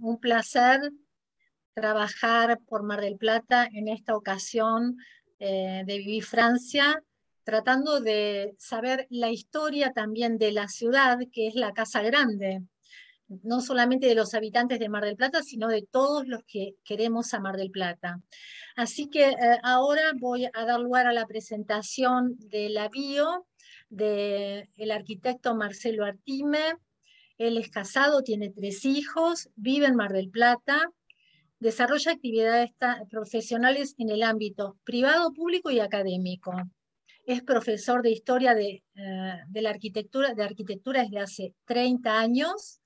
un placer trabajar por Mar del Plata en esta ocasión de Vivir Francia, tratando de saber la historia también de la ciudad, que es la Casa Grande, no solamente de los habitantes de Mar del Plata, sino de todos los que queremos a Mar del Plata. Así que ahora voy a dar lugar a la presentación de la bio del arquitecto Marcelo Artime. Él es casado, tiene 3 hijos, vive en Mar del Plata, desarrolla actividades profesionales en el ámbito privado, público y académico. Es profesor de historia de la arquitectura desde hace 30 años,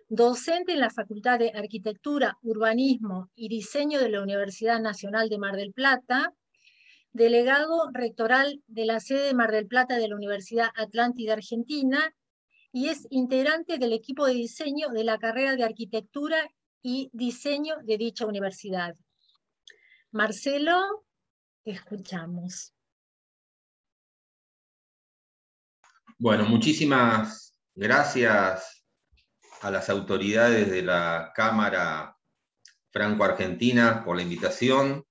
docente en la Facultad de Arquitectura, Urbanismo y Diseño de la Universidad Nacional de Mar del Plata, delegado rectoral de la sede de Mar del Plata de la Universidad Atlántida Argentina, y es integrante del equipo de diseño de la carrera de Arquitectura y Diseño de dicha universidad. Marcelo, te escuchamos. Bueno, muchísimas gracias a las autoridades de la Cámara Franco-Argentina por la invitación.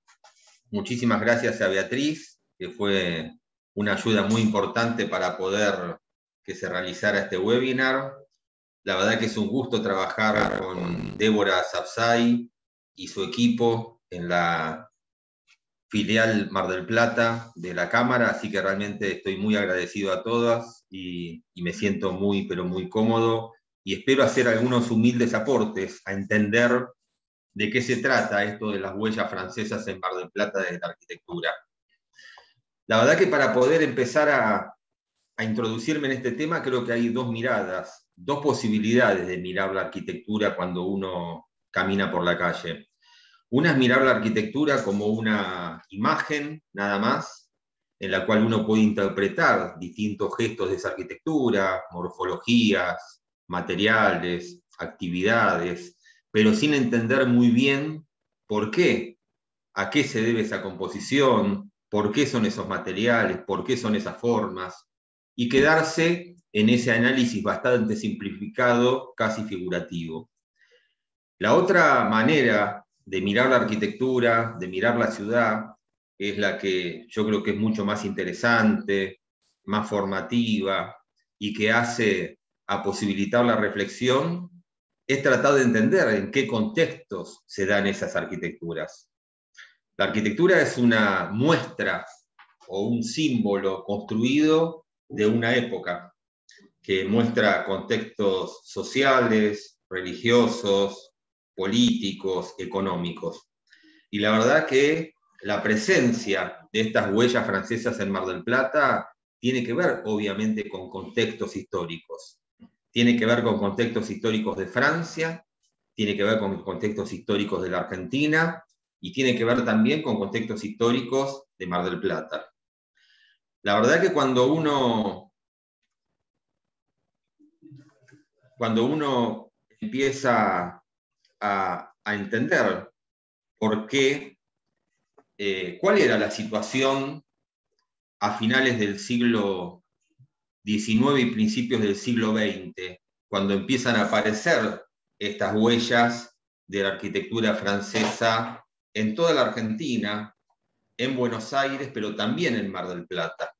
Muchísimas gracias a Beatriz, que fue una ayuda muy importante para poder que se realizara este webinar. La verdad que es un gusto trabajar con Débora Sapsay y su equipo en la filial Mar del Plata de la Cámara, así que realmente estoy muy agradecido a todas y me siento muy, pero muy cómodo, y espero hacer algunos humildes aportes a entender de qué se trata esto de las huellas francesas en Mar del Plata de la arquitectura. La verdad que para poder empezar a introducirme en este tema, creo que hay dos miradas, dos posibilidades de mirar la arquitectura cuando uno camina por la calle. Una es mirar la arquitectura como una imagen, nada más, en la cual uno puede interpretar distintos gestos de esa arquitectura, morfologías, materiales, actividades, pero sin entender muy bien por qué, a qué se debe esa composición, por qué son esos materiales, por qué son esas formas, y quedarse en ese análisis bastante simplificado, casi figurativo. La otra manera de mirar la arquitectura, de mirar la ciudad, es la que yo creo que es mucho más interesante, más formativa y que hace a posibilitar la reflexión, es tratar de entender en qué contextos se dan esas arquitecturas. La arquitectura es una muestra o un símbolo construido de una época que muestra contextos sociales, religiosos, políticos, económicos. Y la verdad que la presencia de estas huellas francesas en Mar del Plata tiene que ver, obviamente, con contextos históricos. Tiene que ver con contextos históricos de Francia, tiene que ver con contextos históricos de la Argentina y tiene que ver también con contextos históricos de Mar del Plata. La verdad que cuando uno empieza a entender por qué, cuál era la situación a finales del siglo XIX y principios del siglo XX, cuando empiezan a aparecer estas huellas de la arquitectura francesa en toda la Argentina, en Buenos Aires, pero también en Mar del Plata.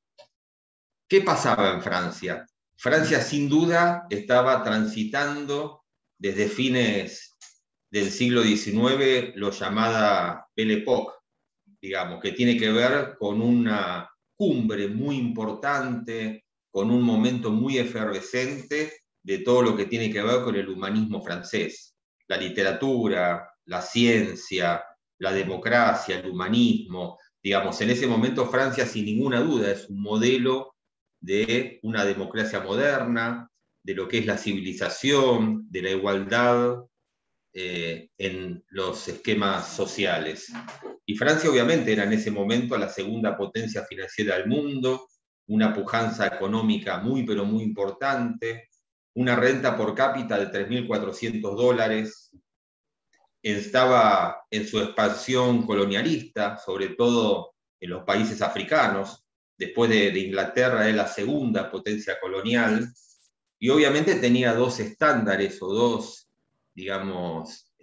¿Qué pasaba en Francia? Francia, sin duda, estaba transitando desde fines del siglo XIX lo llamada Belle Époque, digamos, que tiene que ver con una cumbre muy importante, con un momento muy efervescente de todo lo que tiene que ver con el humanismo francés. La literatura, la ciencia, la democracia, el humanismo. Digamos, en ese momento Francia, sin ninguna duda, es un modelo de una democracia moderna, de lo que es la civilización, de la igualdad en los esquemas sociales. Y Francia obviamente era en ese momento la segunda potencia financiera del mundo, una pujanza económica muy pero muy importante, una renta por cápita de $3.400, estaba en su expansión colonialista, sobre todo en los países africanos. Después de Inglaterra es la segunda potencia colonial, y obviamente tenía dos estándares o dos, digamos,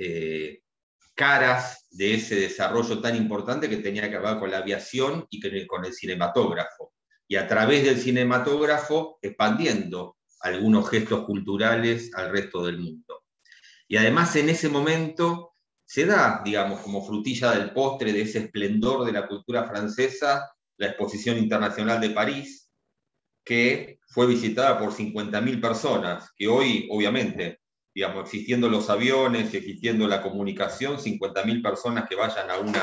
caras de ese desarrollo tan importante que tenía que ver con la aviación y con el cinematógrafo. Y a través del cinematógrafo expandiendo algunos gestos culturales al resto del mundo. Y además en ese momento se da, digamos, como frutilla del postre de ese esplendor de la cultura francesa, la Exposición Internacional de París, que fue visitada por 50.000 personas, que hoy, obviamente, digamos, existiendo los aviones, existiendo la comunicación, 50.000 personas que vayan a una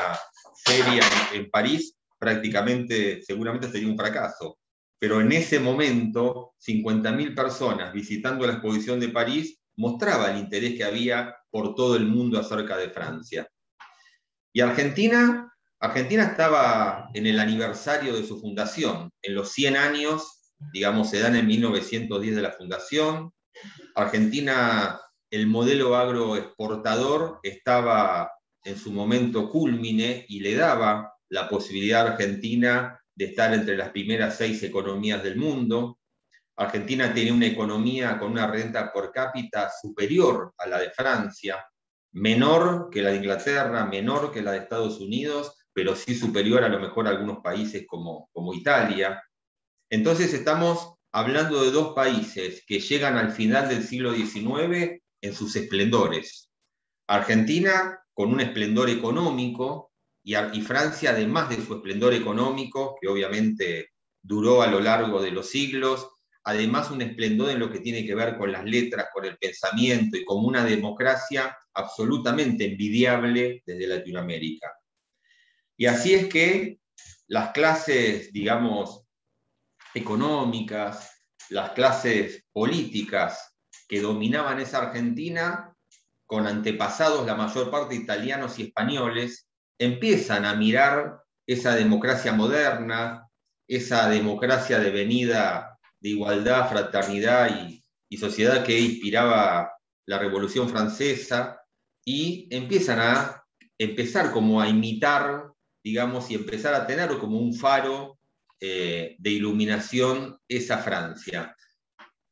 feria en París, prácticamente, seguramente sería un fracaso. Pero en ese momento, 50.000 personas visitando la exposición de París mostraba el interés que había por todo el mundo acerca de Francia. Y Argentina estaba en el aniversario de su fundación, en los 100 años, digamos, se dan en 1910 de la fundación. Argentina, el modelo agroexportador estaba en su momento cúlmine y le daba la posibilidad a Argentina de estar entre las primeras 6 economías del mundo. Argentina tenía una economía con una renta per cápita superior a la de Francia, menor que la de Inglaterra, menor que la de Estados Unidos, pero sí superior a lo mejor a algunos países como Italia. Entonces estamos hablando de 2 países que llegan al final del siglo XIX en sus esplendores. Argentina con un esplendor económico y Francia, además de su esplendor económico, que obviamente duró a lo largo de los siglos, además un esplendor en lo que tiene que ver con las letras, con el pensamiento y con una democracia absolutamente envidiable desde Latinoamérica. Y así es que las clases, digamos, económicas, las clases políticas que dominaban esa Argentina, con antepasados la mayor parte italianos y españoles, empiezan a mirar esa democracia moderna, esa democracia devenida de igualdad, fraternidad y sociedad que inspiraba la Revolución Francesa, y empiezan a como a imitar, digamos, y empezar a tener como un faro de iluminación esa Francia.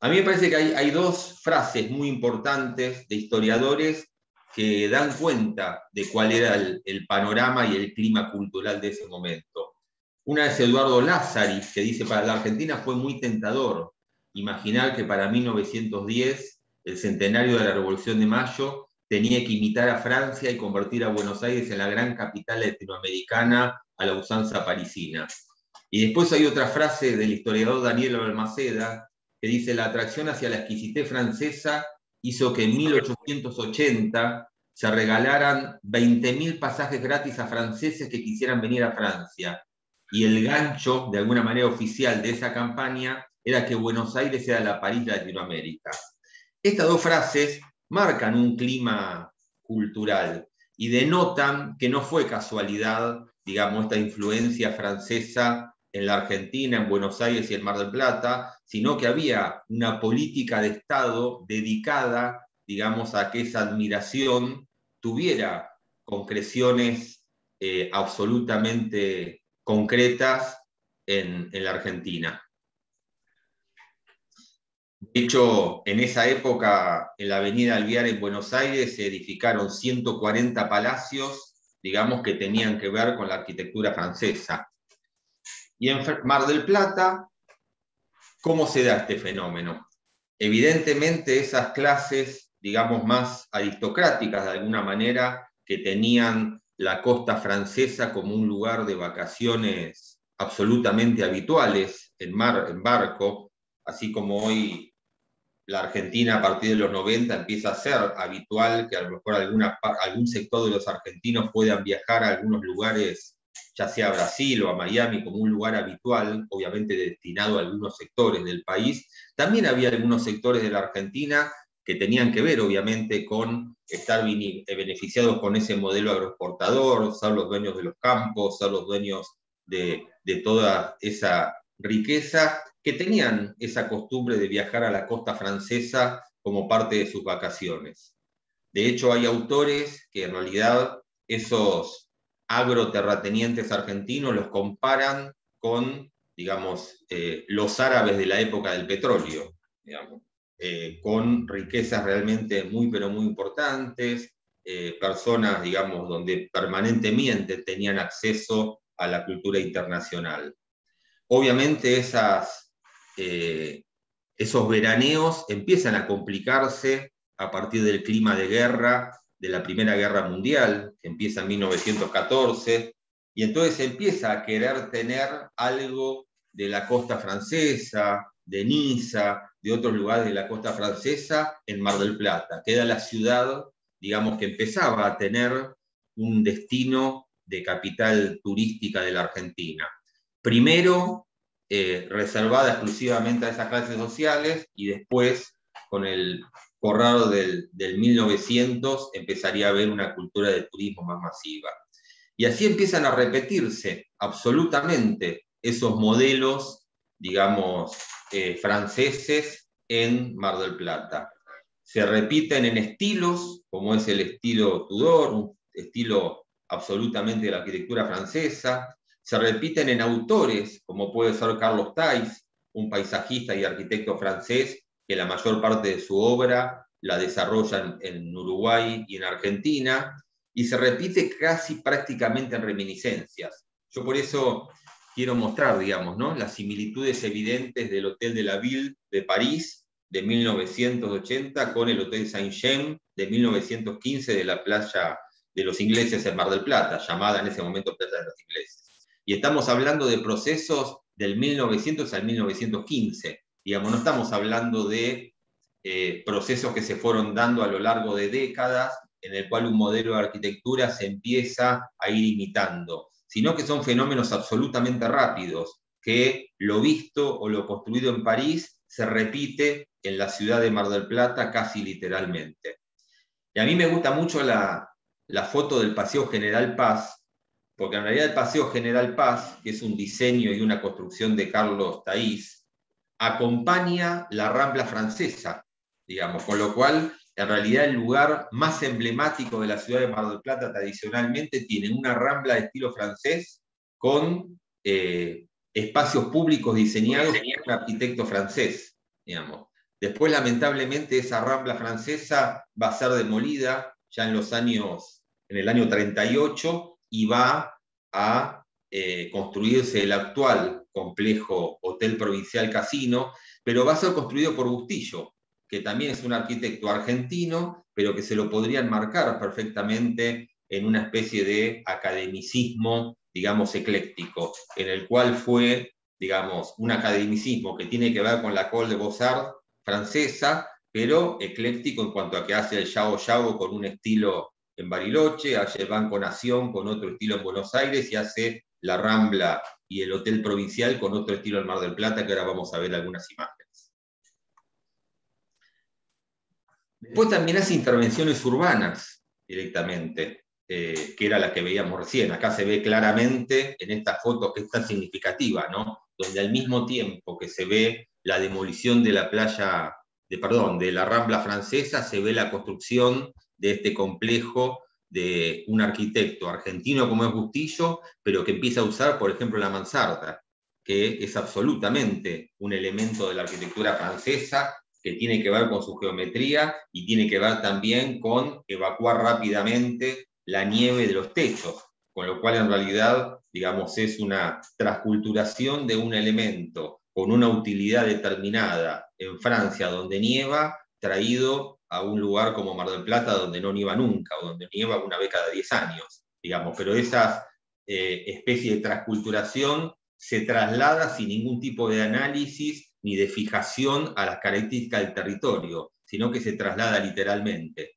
A mí me parece que hay 2 frases muy importantes de historiadores que dan cuenta de cuál era el panorama y el clima cultural de ese momento. Una es Eduardo Lázari, que dice: para la Argentina fue muy tentador imaginar que para 1910, el centenario de la Revolución de Mayo, tenía que imitar a Francia y convertir a Buenos Aires en la gran capital latinoamericana a la usanza parisina. Y después hay otra frase del historiador Daniel Balmaceda, que dice: la atracción hacia la exquisitez francesa hizo que en 1880 se regalaran 20.000 pasajes gratis a franceses que quisieran venir a Francia. Y el gancho, de alguna manera oficial, de esa campaña era que Buenos Aires era la París de Latinoamérica. Estas 2 frases marcan un clima cultural y denotan que no fue casualidad, digamos, esta influencia francesa en la Argentina, en Buenos Aires y en Mar del Plata, sino que había una política de Estado dedicada, digamos, a que esa admiración tuviera concreciones absolutamente concretas en la Argentina. De hecho, en esa época, en la Avenida Alvear en Buenos Aires, se edificaron 140 palacios, digamos, que tenían que ver con la arquitectura francesa. Y en Mar del Plata, ¿cómo se da este fenómeno? Evidentemente esas clases, digamos, más aristocráticas de alguna manera, que tenían la costa francesa como un lugar de vacaciones absolutamente habituales en barco, así como hoy la Argentina a partir de los 90 empieza a ser habitual que a lo mejor algún sector de los argentinos puedan viajar a algunos lugares, ya sea a Brasil o a Miami, como un lugar habitual, obviamente destinado a algunos sectores del país. También había algunos sectores de la Argentina que tenían que ver, obviamente, con estar beneficiados con ese modelo agroexportador, ser los dueños de los campos, ser los dueños de toda esa riqueza, que tenían esa costumbre de viajar a la costa francesa como parte de sus vacaciones. De hecho, hay autores que en realidad esos agroterratenientes argentinos los comparan con, digamos, los árabes de la época del petróleo, digamos, con riquezas realmente muy, pero muy importantes, personas, digamos, donde permanentemente tenían acceso a la cultura internacional. Obviamente esos veraneos empiezan a complicarse a partir del clima de guerra de la Primera Guerra Mundial, que empieza en 1914, y entonces empieza a querer tener algo de la costa francesa, de Niza, de otros lugares de la costa francesa, en Mar del Plata. Queda la ciudad, digamos, que empezaba a tener un destino de capital turística de la Argentina. Primero, reservada exclusivamente a esas clases sociales, y después, con el correr del 1900, empezaría a haber una cultura de turismo más masiva. Y así empiezan a repetirse absolutamente esos modelos, digamos, franceses en Mar del Plata. Se repiten en estilos, como es el estilo Tudor, un estilo absolutamente de la arquitectura francesa. Se repiten en autores, como puede ser Carlos Theiss, un paisajista y arquitecto francés, que la mayor parte de su obra la desarrolla en Uruguay y en Argentina, y se repite casi prácticamente en reminiscencias. Yo por eso quiero mostrar, digamos, ¿no?, las similitudes evidentes del Hotel de la Ville de París de 1980 con el Hotel Saint-James de 1915 de la playa de los ingleses en Mar del Plata, llamada en ese momento Playa de los Ingleses. Y estamos hablando de procesos del 1900 al 1915. Digamos, no estamos hablando de procesos que se fueron dando a lo largo de décadas, en el cual un modelo de arquitectura se empieza a ir imitando, sino que son fenómenos absolutamente rápidos, que lo visto o lo construido en París se repite en la ciudad de Mar del Plata casi literalmente. Y a mí me gusta mucho la foto del Paseo General Paz, porque en realidad el Paseo General Paz, que es un diseño y una construcción de Carlos Theiss, acompaña la Rambla Francesa, digamos, con lo cual en realidad el lugar más emblemático de la ciudad de Mar del Plata tradicionalmente tiene una rambla de estilo francés con espacios públicos diseñados por un arquitecto francés, digamos. Después, lamentablemente, esa rambla francesa va a ser demolida ya en el año 38, y va a construirse el actual complejo Hotel Provincial Casino, pero va a ser construido por Bustillo, que también es un arquitecto argentino, pero que se lo podrían marcar perfectamente en una especie de academicismo, digamos, ecléctico, en el cual fue, digamos, un academicismo que tiene que ver con la École des Beaux-Arts francesa, pero ecléctico en cuanto a que hace el Yao Yao con un estilo en Bariloche, hace el Banco Nación con otro estilo en Buenos Aires, y hace la Rambla y el Hotel Provincial con otro estilo en Mar del Plata, que ahora vamos a ver algunas imágenes. Después también hace intervenciones urbanas directamente, que era la que veíamos recién. Acá se ve claramente en esta foto, que es tan significativa, ¿no?, donde al mismo tiempo que se ve la demolición de la playa, de la Rambla Francesa, se ve la construcción de este complejo de un arquitecto argentino como es Bustillo, pero que empieza a usar, por ejemplo, la mansarda, que es absolutamente un elemento de la arquitectura francesa, que tiene que ver con su geometría y tiene que ver también con evacuar rápidamente la nieve de los techos, con lo cual en realidad, digamos, es una transculturación de un elemento con una utilidad determinada en Francia donde nieva, traído a un lugar como Mar del Plata donde no nieva nunca, o donde nieva una vez cada 10 años, digamos, pero esa especie de transculturación se traslada sin ningún tipo de análisis ni de fijación a las características del territorio, sino que se traslada literalmente.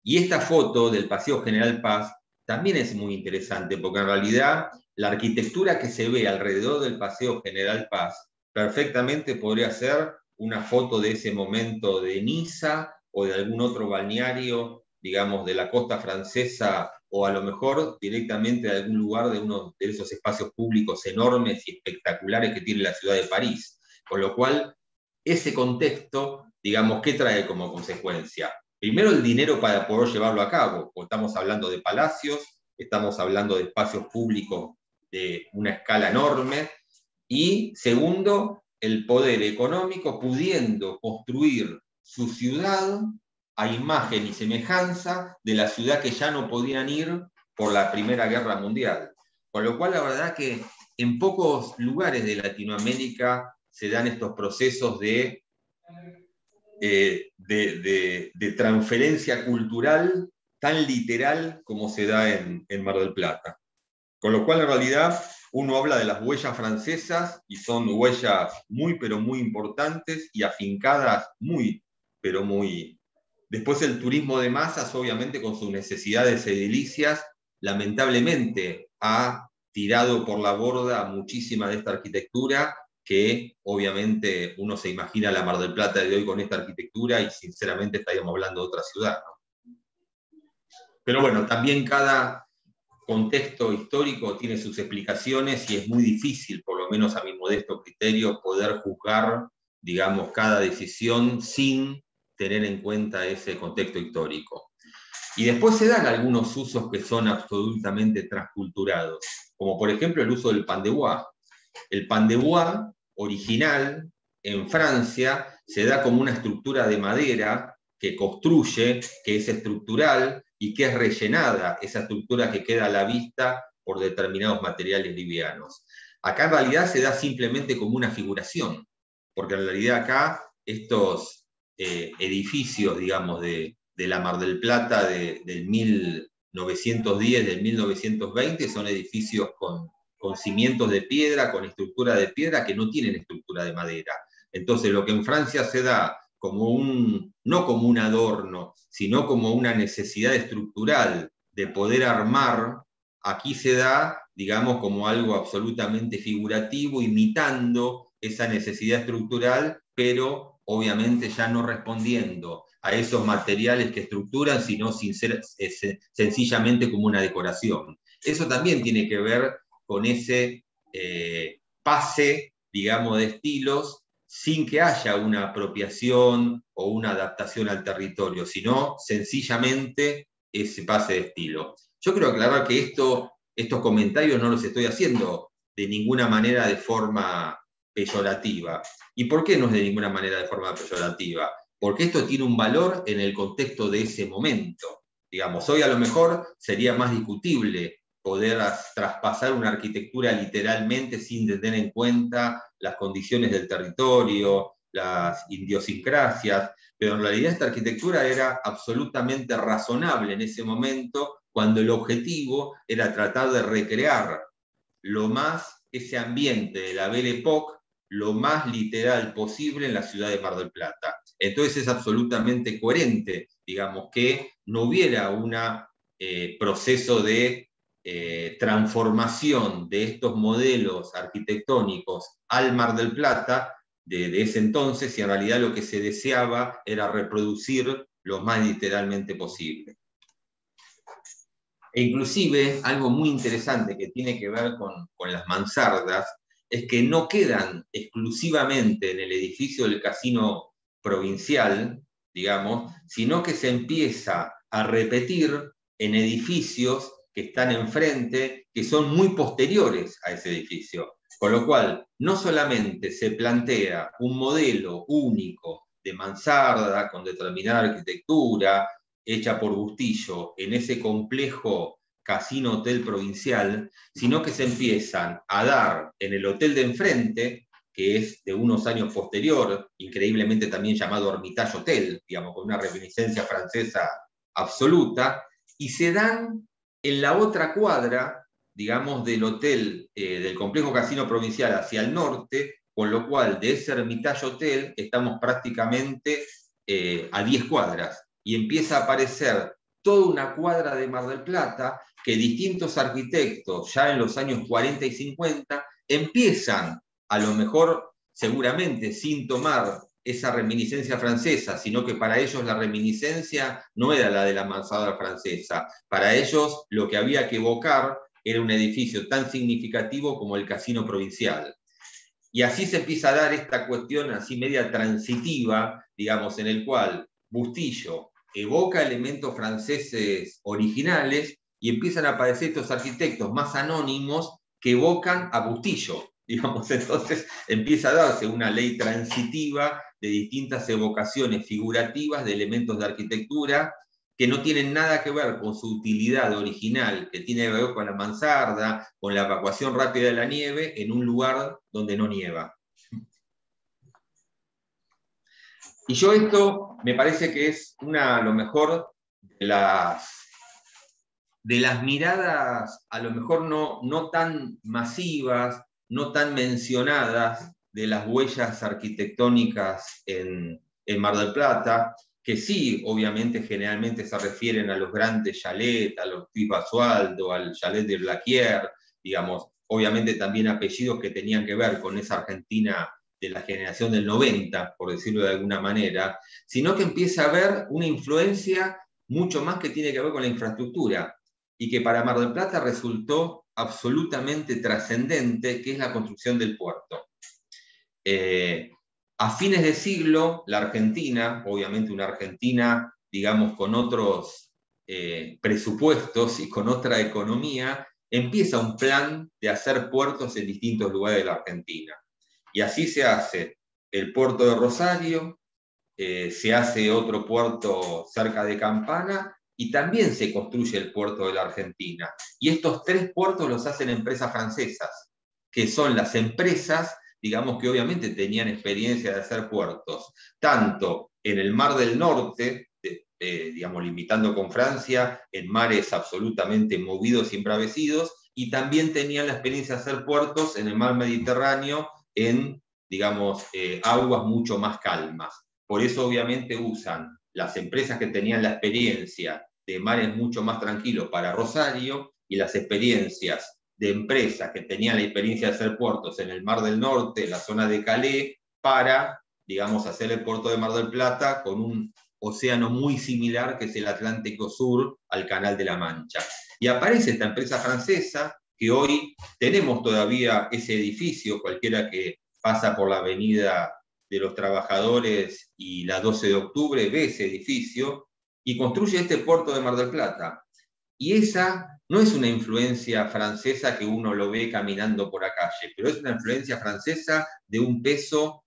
Y esta foto del Paseo General Paz también es muy interesante, porque en realidad la arquitectura que se ve alrededor del Paseo General Paz perfectamente podría ser una foto de ese momento de Niza o de algún otro balneario, digamos, de la costa francesa, o a lo mejor directamente de algún lugar de uno de esos espacios públicos enormes y espectaculares que tiene la ciudad de París. Con lo cual, ese contexto, digamos, ¿qué trae como consecuencia? Primero, el dinero para poder llevarlo a cabo, porque estamos hablando de palacios, estamos hablando de espacios públicos de una escala enorme, y segundo, el poder económico pudiendo construir su ciudad a imagen y semejanza de la ciudad que ya no podían ir por la Primera Guerra Mundial. Con lo cual, la verdad que en pocos lugares de Latinoamérica se dan estos procesos de transferencia cultural tan literal como se da en Mar del Plata. Con lo cual, en realidad, uno habla de las huellas francesas y son huellas muy, pero muy importantes y afincadas muy, pero muy. Después el turismo de masas, obviamente, con sus necesidades edilicias, lamentablemente ha tirado por la borda muchísima de esta arquitectura que obviamente uno se imagina la Mar del Plata de hoy con esta arquitectura y sinceramente estaríamos hablando de otra ciudad, ¿no? Pero bueno, también cada contexto histórico tiene sus explicaciones y es muy difícil, por lo menos a mi modesto criterio, poder juzgar, digamos, cada decisión sin tener en cuenta ese contexto histórico. Y después se dan algunos usos que son absolutamente transculturados, como por ejemplo el uso del pan de bois. El pan de bois original en Francia se da como una estructura de madera que construye, que es estructural y que es rellenada, esa estructura que queda a la vista por determinados materiales livianos. Acá en realidad se da simplemente como una figuración, porque en realidad acá estos edificios, digamos, de la Mar del Plata del 1910, del 1920, son edificios con cimientos de piedra, con estructura de piedra, que no tienen estructura de madera. Entonces, lo que en Francia se da como no como un adorno, sino como una necesidad estructural de poder armar, aquí se da, digamos, como algo absolutamente figurativo, imitando esa necesidad estructural, pero obviamente ya no respondiendo a esos materiales que estructuran, sino sencillamente como una decoración. Eso también tiene que ver con ese pase, digamos, de estilos, sin que haya una apropiación o una adaptación al territorio, sino sencillamente ese pase de estilo. Yo quiero aclarar que estos comentarios no los estoy haciendo de ninguna manera de forma peyorativa. ¿Y por qué no es de ninguna manera de forma peyorativa? Porque esto tiene un valor en el contexto de ese momento. Digamos, hoy a lo mejor sería más discutible poder traspasar una arquitectura literalmente sin tener en cuenta las condiciones del territorio, las idiosincrasias, pero en realidad esta arquitectura era absolutamente razonable en ese momento, cuando el objetivo era tratar de recrear lo más ese ambiente de la Belle Époque, lo más literal posible en la ciudad de Mar del Plata. Entonces es absolutamente coherente, digamos, que no hubiera un proceso de transformación de estos modelos arquitectónicos al Mar del Plata de ese entonces, y en realidad lo que se deseaba era reproducir lo más literalmente posible. E inclusive, algo muy interesante que tiene que ver con las mansardas, es que no quedan exclusivamente en el edificio del casino provincial, digamos, sino que se empieza a repetir en edificios que están enfrente, que son muy posteriores a ese edificio. Con lo cual, no solamente se plantea un modelo único de mansarda con determinada arquitectura, hecha por Bustillo en ese complejo casino hotel provincial, sino que se empiezan a dar en el hotel de enfrente, que es de unos años posterior, increíblemente también llamado Hermitage Hotel, digamos, con una reminiscencia francesa absoluta, y se dan en la otra cuadra, digamos, del hotel, del complejo casino provincial hacia el norte, con lo cual de ese Hermitage Hotel estamos prácticamente a 10 cuadras, y empieza a aparecer toda una cuadra de Mar del Plata que distintos arquitectos, ya en los años 40 y 50, empiezan, a lo mejor seguramente sin tomar esa reminiscencia francesa, sino que para ellos la reminiscencia no era la de la mansarda francesa. Para ellos lo que había que evocar era un edificio tan significativo como el casino provincial. Y así se empieza a dar esta cuestión así media transitiva, digamos, en el cual Bustillo evoca elementos franceses originales y empiezan a aparecer estos arquitectos más anónimos que evocan a Bustillo, digamos. Entonces empieza a darse una ley transitiva de distintas evocaciones figurativas de elementos de arquitectura que no tienen nada que ver con su utilidad original, que tiene que ver con la mansarda, con la evacuación rápida de la nieve en un lugar donde no nieva. Y yo esto me parece que es a lo mejor de las miradas, a lo mejor no tan masivas, no tan mencionadas, de las huellas arquitectónicas en Mar del Plata, que sí, obviamente, generalmente se refieren a los grandes chalets, a los Puig Basualdo, al chalet de Blaquier, digamos, obviamente también apellidos que tenían que ver con esa Argentina de la generación del 90, por decirlo de alguna manera, sino que empieza a haber una influencia mucho más que tiene que ver con la infraestructura, y que para Mar del Plata resultó absolutamente trascendente, que es la construcción del puerto. A fines de siglo, la Argentina, obviamente una Argentina, digamos, con otros presupuestos y con otra economía, empieza un plan de hacer puertos en distintos lugares de la Argentina. Y así se hace el puerto de Rosario, se hace otro puerto cerca de Campana, y también se construye el puerto de la Argentina. Y estos 3 puertos los hacen empresas francesas, que son las empresas, digamos, que obviamente tenían experiencia de hacer puertos, tanto en el Mar del Norte, digamos, limitando con Francia, en mares absolutamente movidos y embravecidos, y también tenían la experiencia de hacer puertos en el Mar Mediterráneo, en, digamos, aguas mucho más calmas. Por eso obviamente usan las empresas que tenían la experiencia de mares mucho más tranquilos para Rosario, y las experiencias de empresas que tenían la experiencia de hacer puertos en el Mar del Norte, en la zona de Calais, para, digamos, hacer el puerto de Mar del Plata con un océano muy similar, que es el Atlántico Sur, al Canal de la Mancha. Y aparece esta empresa francesa, que hoy tenemos todavía ese edificio, cualquiera que pasa por la Avenida de los Trabajadores y la 12 de octubre ve ese edificio, y construye este puerto de Mar del Plata. Y esa no es una influencia francesa que uno lo ve caminando por la calle, pero es una influencia francesa de un peso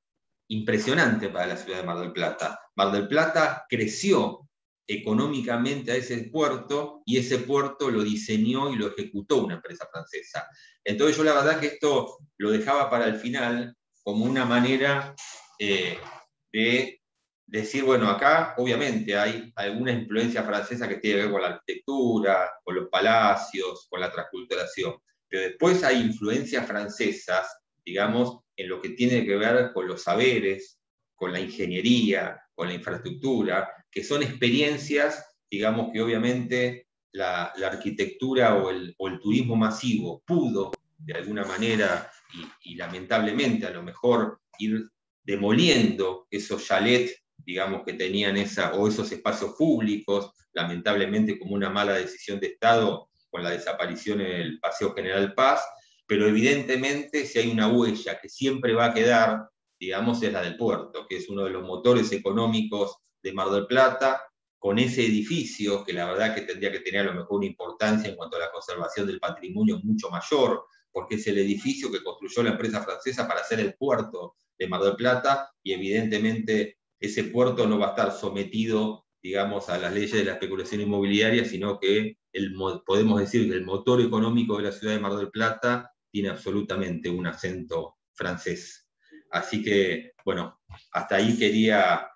impresionante para la ciudad de Mar del Plata. Mar del Plata creció económicamente a ese puerto, y ese puerto lo diseñó y lo ejecutó una empresa francesa. Entonces yo la verdad que esto lo dejaba para el final como una manera de decir, bueno, acá obviamente hay alguna influencia francesa que tiene que ver con la arquitectura, con los palacios, con la transculturación, pero después hay influencias francesas, digamos, en lo que tiene que ver con los saberes, con la ingeniería, con la infraestructura, que son experiencias, digamos, que obviamente la arquitectura o el turismo masivo pudo, de alguna manera, y lamentablemente a lo mejor ir demoliendo esos chalets, digamos, que tenían o esos espacios públicos, lamentablemente como una mala decisión de Estado con la desaparición en el Paseo General Paz, pero evidentemente si hay una huella que siempre va a quedar, digamos, es la del puerto, que es uno de los motores económicos de Mar del Plata, con ese edificio que la verdad que tendría que tener a lo mejor una importancia en cuanto a la conservación del patrimonio mucho mayor, porque es el edificio que construyó la empresa francesa para hacer el puerto de Mar del Plata, y evidentemente ese puerto no va a estar sometido, digamos, a las leyes de la especulación inmobiliaria, sino que podemos decir que el motor económico de la ciudad de Mar del Plata tiene absolutamente un acento francés. Así que, bueno, hasta ahí quería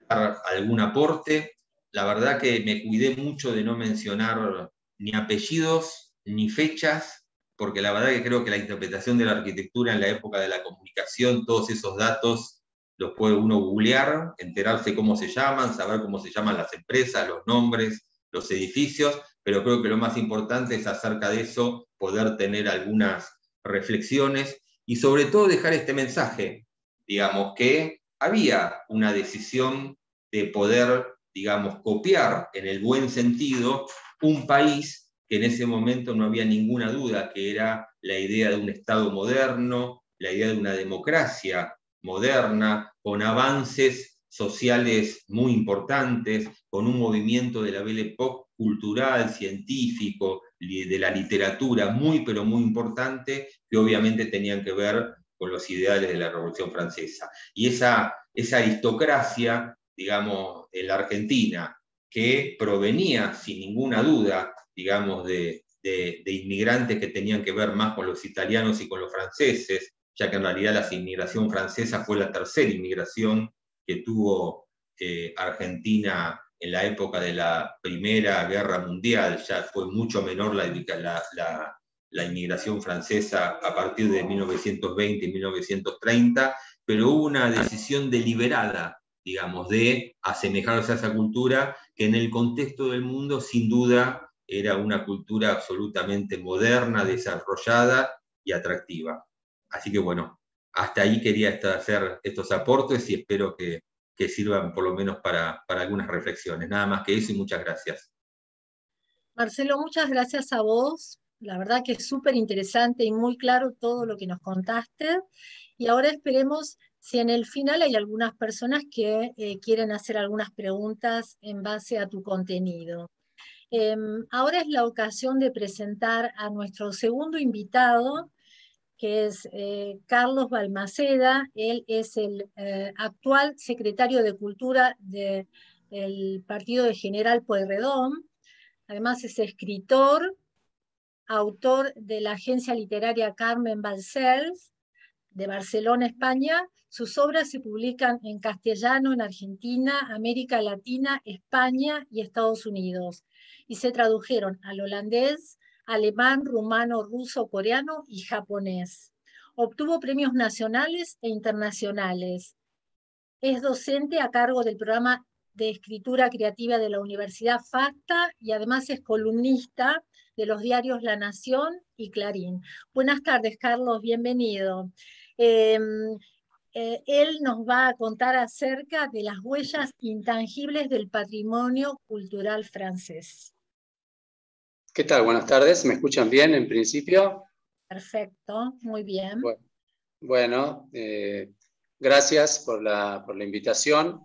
dar algún aporte. La verdad que me cuidé mucho de no mencionar ni apellidos ni fechas, porque la verdad que creo que la interpretación de la arquitectura en la época de la comunicación, todos esos datos los puede uno googlear, enterarse cómo se llaman, saber cómo se llaman las empresas, los nombres, los edificios, pero creo que lo más importante es acerca de eso poder tener algunas reflexiones y sobre todo dejar este mensaje, digamos, que había una decisión de poder, digamos, copiar en el buen sentido un país que en ese momento no había ninguna duda que era la idea de un Estado moderno, la idea de una democracia moderna, con avances sociales muy importantes, con un movimiento de la Belle Époque cultural, científico, de la literatura muy, pero muy importante, que obviamente tenían que ver con los ideales de la Revolución Francesa. Y esa esa aristocracia, digamos, en la Argentina, que provenía sin ninguna duda, digamos, de inmigrantes que tenían que ver más con los italianos y con los franceses, ya que en realidad la inmigración francesa fue la tercera inmigración que tuvo Argentina en la época de la Primera Guerra Mundial. Ya fue mucho menor la inmigración francesa a partir de 1920 y 1930, pero hubo una decisión deliberada, digamos, de asemejarse a esa cultura que en el contexto del mundo, sin duda, era una cultura absolutamente moderna, desarrollada y atractiva. Así que bueno, hasta ahí quería hacer estos aportes y espero que sirvan por lo menos para algunas reflexiones. Nada más que eso y muchas gracias. Marcelo, muchas gracias a vos. La verdad que es súper interesante y muy claro todo lo que nos contaste. Y ahora esperemos si en el final hay algunas personas que quieren hacer algunas preguntas en base a tu contenido. Ahora es la ocasión de presentar a nuestro segundo invitado, que es Carlos Balmaceda. Él es el actual secretario de Cultura del partido de General Pueyrredón. Además es escritor, autor de la agencia literaria Carmen Balcells, de Barcelona, España. Sus obras se publican en castellano en Argentina, América Latina, España y Estados Unidos, y se tradujeron al holandés, alemán, rumano, ruso, coreano y japonés. Obtuvo premios nacionales e internacionales. Es docente a cargo del programa de escritura creativa de la Universidad FASTA y además es columnista de los diarios La Nación y Clarín. Buenas tardes, Carlos, bienvenido. Él nos va a contar acerca de las huellas intangibles del patrimonio cultural francés. ¿Qué tal? Buenas tardes. ¿Me escuchan bien en principio? Perfecto, muy bien. Bueno, gracias por la invitación.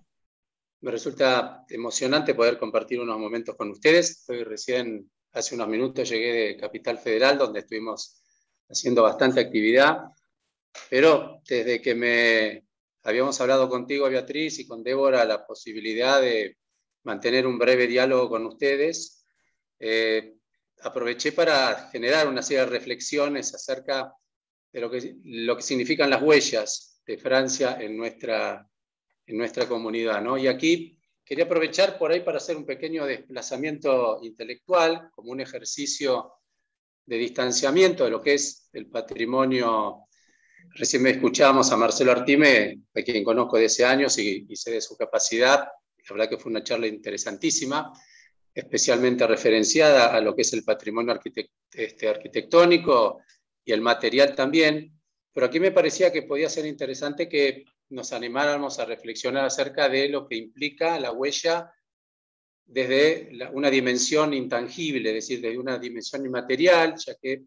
Me resulta emocionante poder compartir unos momentos con ustedes. Estoy recién, hace unos minutos, llegué de Capital Federal, donde estuvimos haciendo bastante actividad, pero desde que habíamos hablado contigo, Beatriz, y con Débora, la posibilidad de mantener un breve diálogo con ustedes, aproveché para generar una serie de reflexiones acerca de lo que significan las huellas de Francia en nuestra comunidad, ¿no? Y aquí quería aprovechar por ahí para hacer un pequeño desplazamiento intelectual, como un ejercicio de distanciamiento de lo que es el patrimonio. Recién me escuchábamos a Marcelo Artime, a quien conozco de hace años y sé de su capacidad. La verdad que fue una charla interesantísima, especialmente referenciada a lo que es el patrimonio arquitectónico y el material también. Pero aquí me parecía que podía ser interesante que nos animáramos a reflexionar acerca de lo que implica la huella desde una dimensión intangible, es decir, desde una dimensión inmaterial, ya que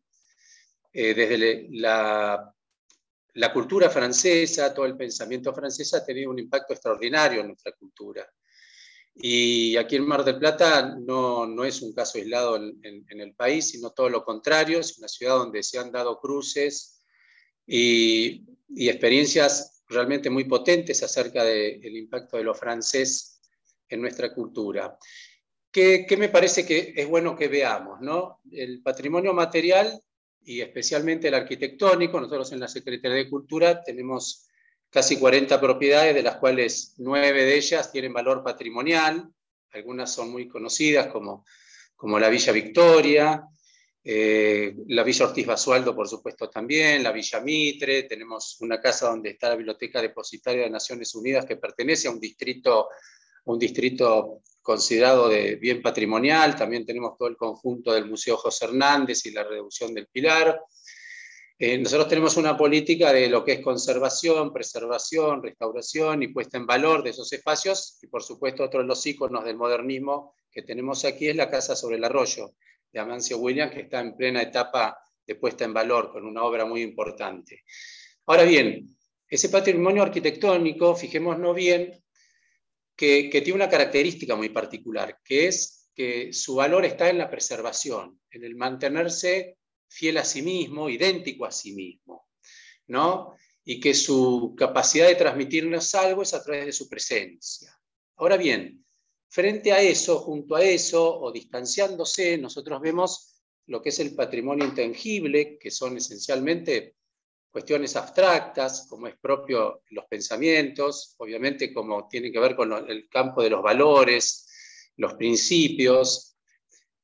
desde la cultura francesa, todo el pensamiento francés ha tenido un impacto extraordinario en nuestra cultura. Y aquí en Mar del Plata no es un caso aislado en el país, sino todo lo contrario, es una ciudad donde se han dado cruces y experiencias realmente muy potentes acerca del impacto de lo francés en nuestra cultura. ¿Qué me parece que es bueno que veamos, ¿no? El patrimonio material y especialmente el arquitectónico. Nosotros en la Secretaría de Cultura tenemos casi 40 propiedades, de las cuales 9 de ellas tienen valor patrimonial. Algunas son muy conocidas, como la Villa Victoria, la Villa Ortiz Basualdo, por supuesto, también, la Villa Mitre. Tenemos una casa donde está la Biblioteca Depositaria de Naciones Unidas, que pertenece a un distrito considerado de bien patrimonial. También tenemos todo el conjunto del Museo José Hernández y la Reducción del Pilar. Nosotros tenemos una política de lo que es conservación, preservación, restauración y puesta en valor de esos espacios. Y por supuesto, otro de los íconos del modernismo que tenemos aquí es la Casa sobre el Arroyo, de Amancio Williams, que está en plena etapa de puesta en valor, con una obra muy importante. Ahora bien, ese patrimonio arquitectónico, fijémonos bien, que tiene una característica muy particular, que es que su valor está en la preservación, en el mantenerse fiel a sí mismo, idéntico a sí mismo, ¿no? y que su capacidad de transmitirnos algo es a través de su presencia. Ahora bien, frente a eso, junto a eso, o distanciándose, nosotros vemos lo que es el patrimonio intangible, que son esencialmente cuestiones abstractas, como es propio los pensamientos, obviamente como tiene que ver con el campo de los valores, los principios,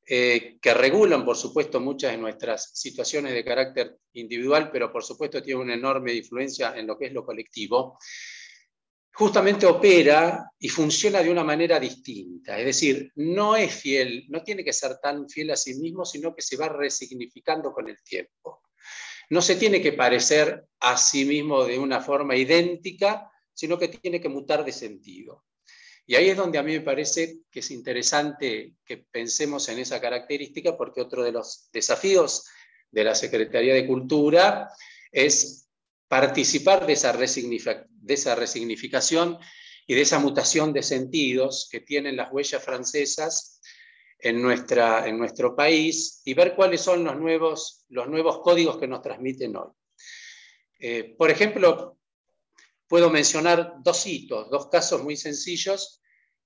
que regulan, por supuesto, muchas de nuestras situaciones de carácter individual, pero por supuesto tiene una enorme influencia en lo que es lo colectivo, justamente opera y funciona de una manera distinta. Es decir, no es fiel, no tiene que ser tan fiel a sí mismo, sino que se va resignificando con el tiempo. No se tiene que parecer a sí mismo de una forma idéntica, sino que tiene que mutar de sentido. Y ahí es donde a mí me parece que es interesante que pensemos en esa característica, porque otro de los desafíos de la Secretaría de Cultura es participar de esa resignificación y de esa mutación de sentidos que tienen las huellas francesas en nuestro país y ver cuáles son los nuevos códigos que nos transmiten hoy. Por ejemplo, puedo mencionar dos hitos, dos casos muy sencillos,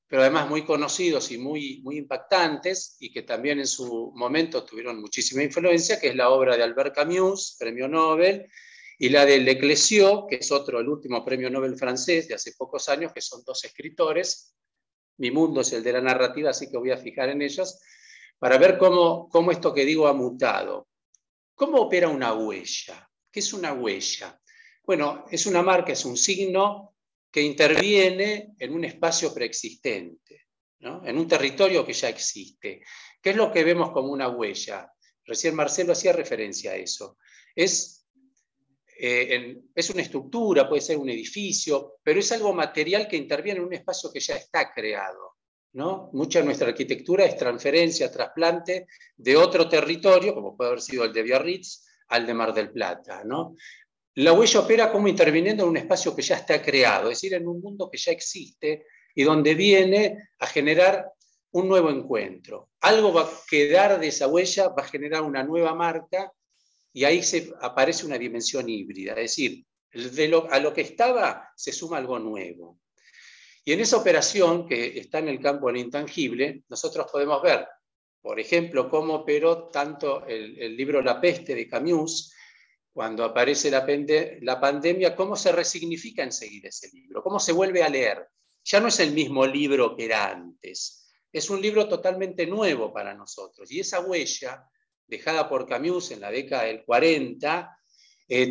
pero además muy conocidos y muy impactantes, y que también en su momento tuvieron muchísima influencia, que es la obra de Albert Camus, premio Nobel, y la de L'Eclésiot, que es el último premio Nobel francés de hace pocos años, que son dos escritores. Mi mundo es el de la narrativa, así que voy a fijar en ellos, para ver cómo esto que digo ha mutado. ¿Cómo opera una huella? ¿Qué es una huella? Bueno, es una marca, es un signo que interviene en un espacio preexistente, ¿no? En un territorio que ya existe. ¿Qué es lo que vemos como una huella? Recién Marcelo hacía referencia a eso. Es una estructura, puede ser un edificio, pero es algo material que interviene en un espacio que ya está creado, ¿no? Mucha de nuestra arquitectura es transferencia, trasplante de otro territorio, como puede haber sido el de Biarritz, al de Mar del Plata, ¿no? La huella opera como interviniendo en un espacio que ya está creado, es decir, en un mundo que ya existe y donde viene a generar un nuevo encuentro. Algo va a quedar de esa huella, va a generar una nueva marca y ahí aparece una dimensión híbrida, es decir, a lo que estaba se suma algo nuevo. Y en esa operación que está en el campo del intangible, nosotros podemos ver, por ejemplo, cómo operó tanto el libro La peste de Camus, cuando aparece la pandemia, cómo se resignifica enseguida ese libro, cómo se vuelve a leer. Ya no es el mismo libro que era antes, es un libro totalmente nuevo para nosotros. Y esa huella, dejada por Camus en la década del 40,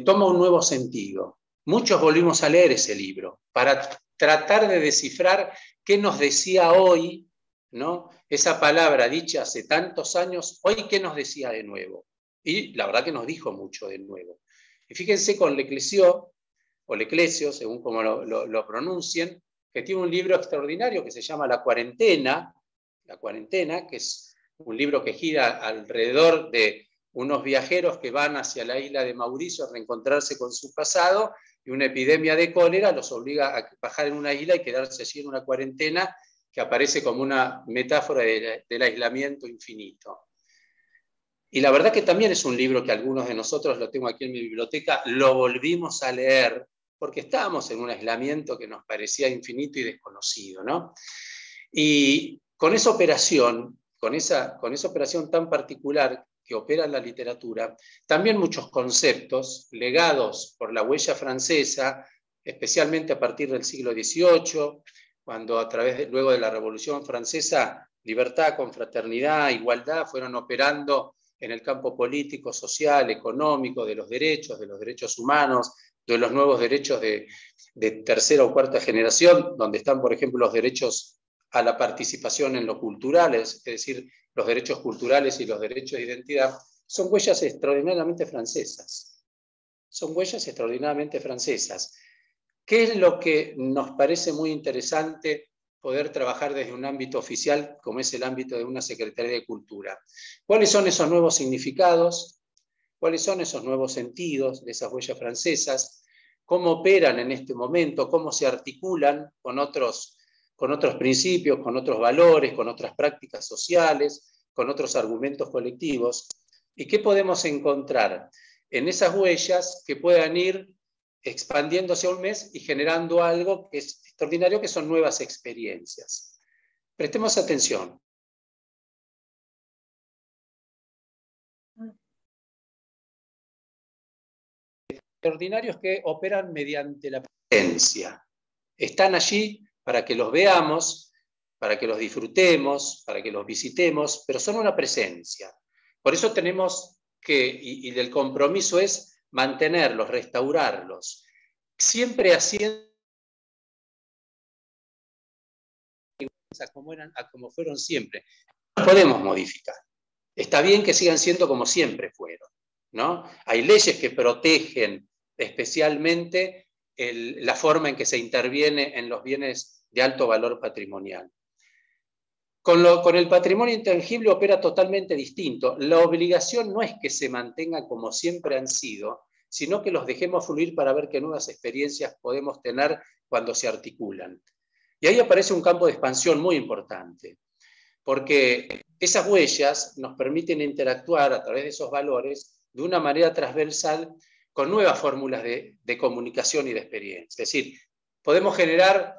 toma un nuevo sentido. Muchos volvimos a leer ese libro para tratar de descifrar qué nos decía hoy, ¿no? Esa palabra dicha hace tantos años, hoy qué nos decía de nuevo. Y la verdad que nos dijo mucho de nuevo. Y fíjense con L'Eclésiot, o L'Eclésio, según como lo pronuncien, que tiene un libro extraordinario que se llama La Cuarentena, que es un libro que gira alrededor de unos viajeros que van hacia la isla de Mauricio a reencontrarse con su pasado, y una epidemia de cólera los obliga a bajar en una isla y quedarse allí en una cuarentena que aparece como una metáfora del aislamiento infinito. Y la verdad que también es un libro que algunos de nosotros, lo tengo aquí en mi biblioteca, lo volvimos a leer porque estábamos en un aislamiento que nos parecía infinito y desconocido, ¿no? Y con esa operación, con esa operación tan particular que opera en la literatura, también muchos conceptos legados por la huella francesa, especialmente a partir del siglo XVIII, cuando luego de la Revolución Francesa, libertad, confraternidad, igualdad fueron operando en el campo político, social, económico, de los derechos humanos, de los nuevos derechos de tercera o cuarta generación, donde están, por ejemplo, los derechos a la participación en lo cultural, es decir, los derechos culturales y los derechos de identidad, son huellas extraordinariamente francesas. Son huellas extraordinariamente francesas. ¿Qué es lo que nos parece muy interesante poder trabajar desde un ámbito oficial como es el ámbito de una Secretaría de Cultura? ¿Cuáles son esos nuevos significados? ¿Cuáles son esos nuevos sentidos de esas huellas francesas? ¿Cómo operan en este momento? ¿Cómo se articulan con otros principios, con otros valores, con otras prácticas sociales, con otros argumentos colectivos? ¿Y qué podemos encontrar en esas huellas que puedan ir expandiéndose a un mes y generando algo que es extraordinario, que son nuevas experiencias. Prestemos atención. Extraordinarios que operan mediante la presencia. Están allí para que los veamos, para que los disfrutemos, para que los visitemos, pero son una presencia. Por eso tenemos que, y el compromiso es mantenerlos, restaurarlos, siempre haciendo a como fueron siempre. No podemos modificar. Está bien que sigan siendo como siempre fueron, ¿no? Hay leyes que protegen especialmente la forma en que se interviene en los bienes de alto valor patrimonial. Con el patrimonio intangible opera totalmente distinto. La obligación no es que se mantengan como siempre han sido, sino que los dejemos fluir para ver qué nuevas experiencias podemos tener cuando se articulan. Y ahí aparece un campo de expansión muy importante, porque esas huellas nos permiten interactuar a través de esos valores de una manera transversal con nuevas fórmulas de comunicación y de experiencia. Es decir, podemos generar,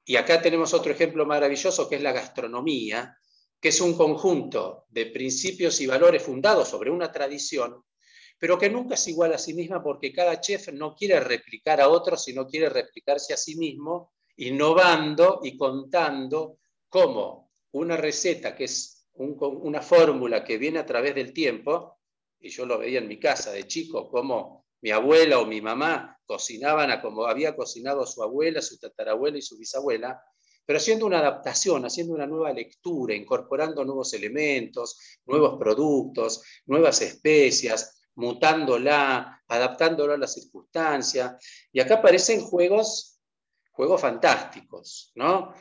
y acá tenemos otro ejemplo maravilloso que es la gastronomía, que es un conjunto de principios y valores fundados sobre una tradición, pero que nunca es igual a sí misma porque cada chef no quiere replicar a otro, sino quiere replicarse a sí mismo, innovando y contando cómo una receta que es una fórmula que viene a través del tiempo, y yo lo veía en mi casa de chico, cómo mi abuela o mi mamá cocinaban a como había cocinado su abuela, su tatarabuela y su bisabuela, pero haciendo una adaptación, haciendo una nueva lectura, incorporando nuevos elementos, nuevos productos, nuevas especias, mutándola, adaptándola a las circunstancias. Y acá aparecen juegos fantásticos, ¿no?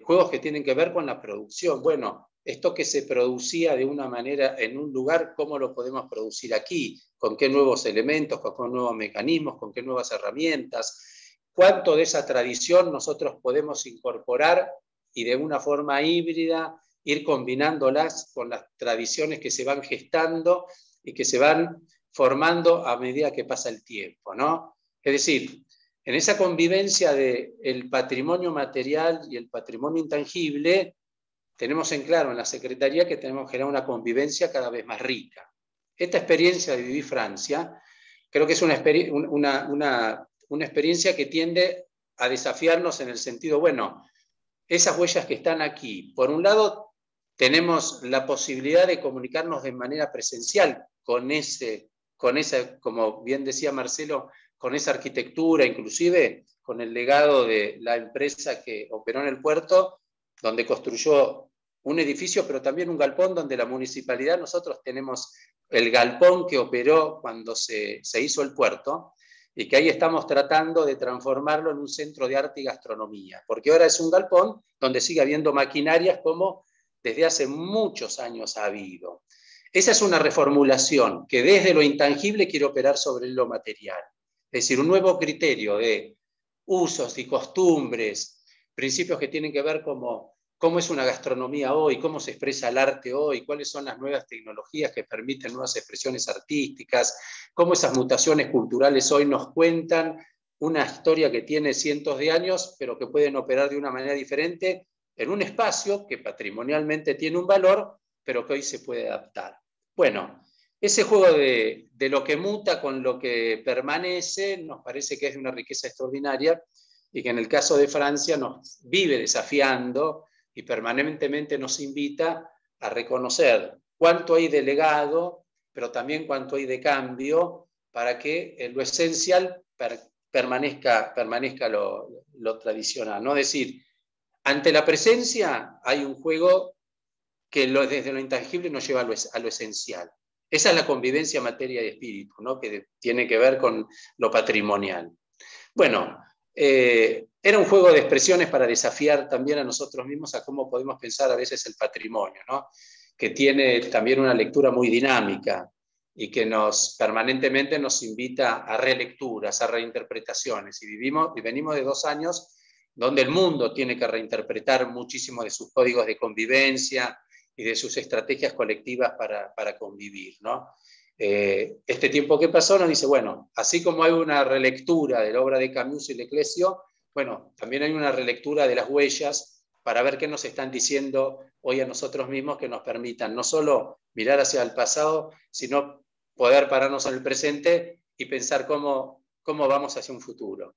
Juegos que tienen que ver con la producción. Bueno, esto que se producía de una manera en un lugar, ¿cómo lo podemos producir aquí? ¿Con qué nuevos elementos, con qué nuevos mecanismos, con qué nuevas herramientas? ¿Cuánto de esa tradición nosotros podemos incorporar y de una forma híbrida ir combinándolas con las tradiciones que se van gestando y que se van formando a medida que pasa el tiempo, ¿no? Es decir, en esa convivencia del patrimonio material y el patrimonio intangible, tenemos en claro en la Secretaría que tenemos que generar una convivencia cada vez más rica. Esta experiencia de vivir Francia, creo que es una experiencia que tiende a desafiarnos en el sentido, bueno, esas huellas que están aquí, por un lado, tenemos la posibilidad de comunicarnos de manera presencial con esa, como bien decía Marcelo, con esa arquitectura, inclusive con el legado de la empresa que operó en el puerto, donde construyó un edificio, pero también un galpón donde la municipalidad, nosotros tenemos el galpón que operó cuando se hizo el puerto, y que ahí estamos tratando de transformarlo en un centro de arte y gastronomía, porque ahora es un galpón donde sigue habiendo maquinarias como desde hace muchos años ha habido. Esa es una reformulación que desde lo intangible quiere operar sobre lo material. Es decir, un nuevo criterio de usos y costumbres, principios que tienen que ver como cómo es una gastronomía hoy, cómo se expresa el arte hoy, cuáles son las nuevas tecnologías que permiten nuevas expresiones artísticas, cómo esas mutaciones culturales hoy nos cuentan una historia que tiene cientos de años, pero que pueden operar de una manera diferente en un espacio que patrimonialmente tiene un valor, pero que hoy se puede adaptar. Bueno, ese juego de lo que muta con lo que permanece nos parece que es de una riqueza extraordinaria y que en el caso de Francia nos vive desafiando y permanentemente nos invita a reconocer cuánto hay de legado, pero también cuánto hay de cambio para que lo esencial permanezca lo tradicional. ¿No? Es decir, ante la presencia hay un juego que desde lo intangible nos lleva a lo esencial. Esa es la convivencia materia y espíritu, ¿no? Que tiene que ver con lo patrimonial. Bueno, era un juego de expresiones para desafiar también a nosotros mismos a cómo podemos pensar a veces el patrimonio, ¿no? Que tiene también una lectura muy dinámica y que permanentemente nos invita a relecturas, a reinterpretaciones. Y venimos de 2 años donde el mundo tiene que reinterpretar muchísimo de sus códigos de convivencia y de sus estrategias colectivas para convivir, ¿no? Este tiempo que pasó nos dice, bueno, así como hay una relectura de la obra de Camus y Leclésio, bueno, también hay una relectura de las huellas para ver qué nos están diciendo hoy a nosotros mismos que nos permitan no solo mirar hacia el pasado, sino poder pararnos en el presente y pensar cómo vamos hacia un futuro.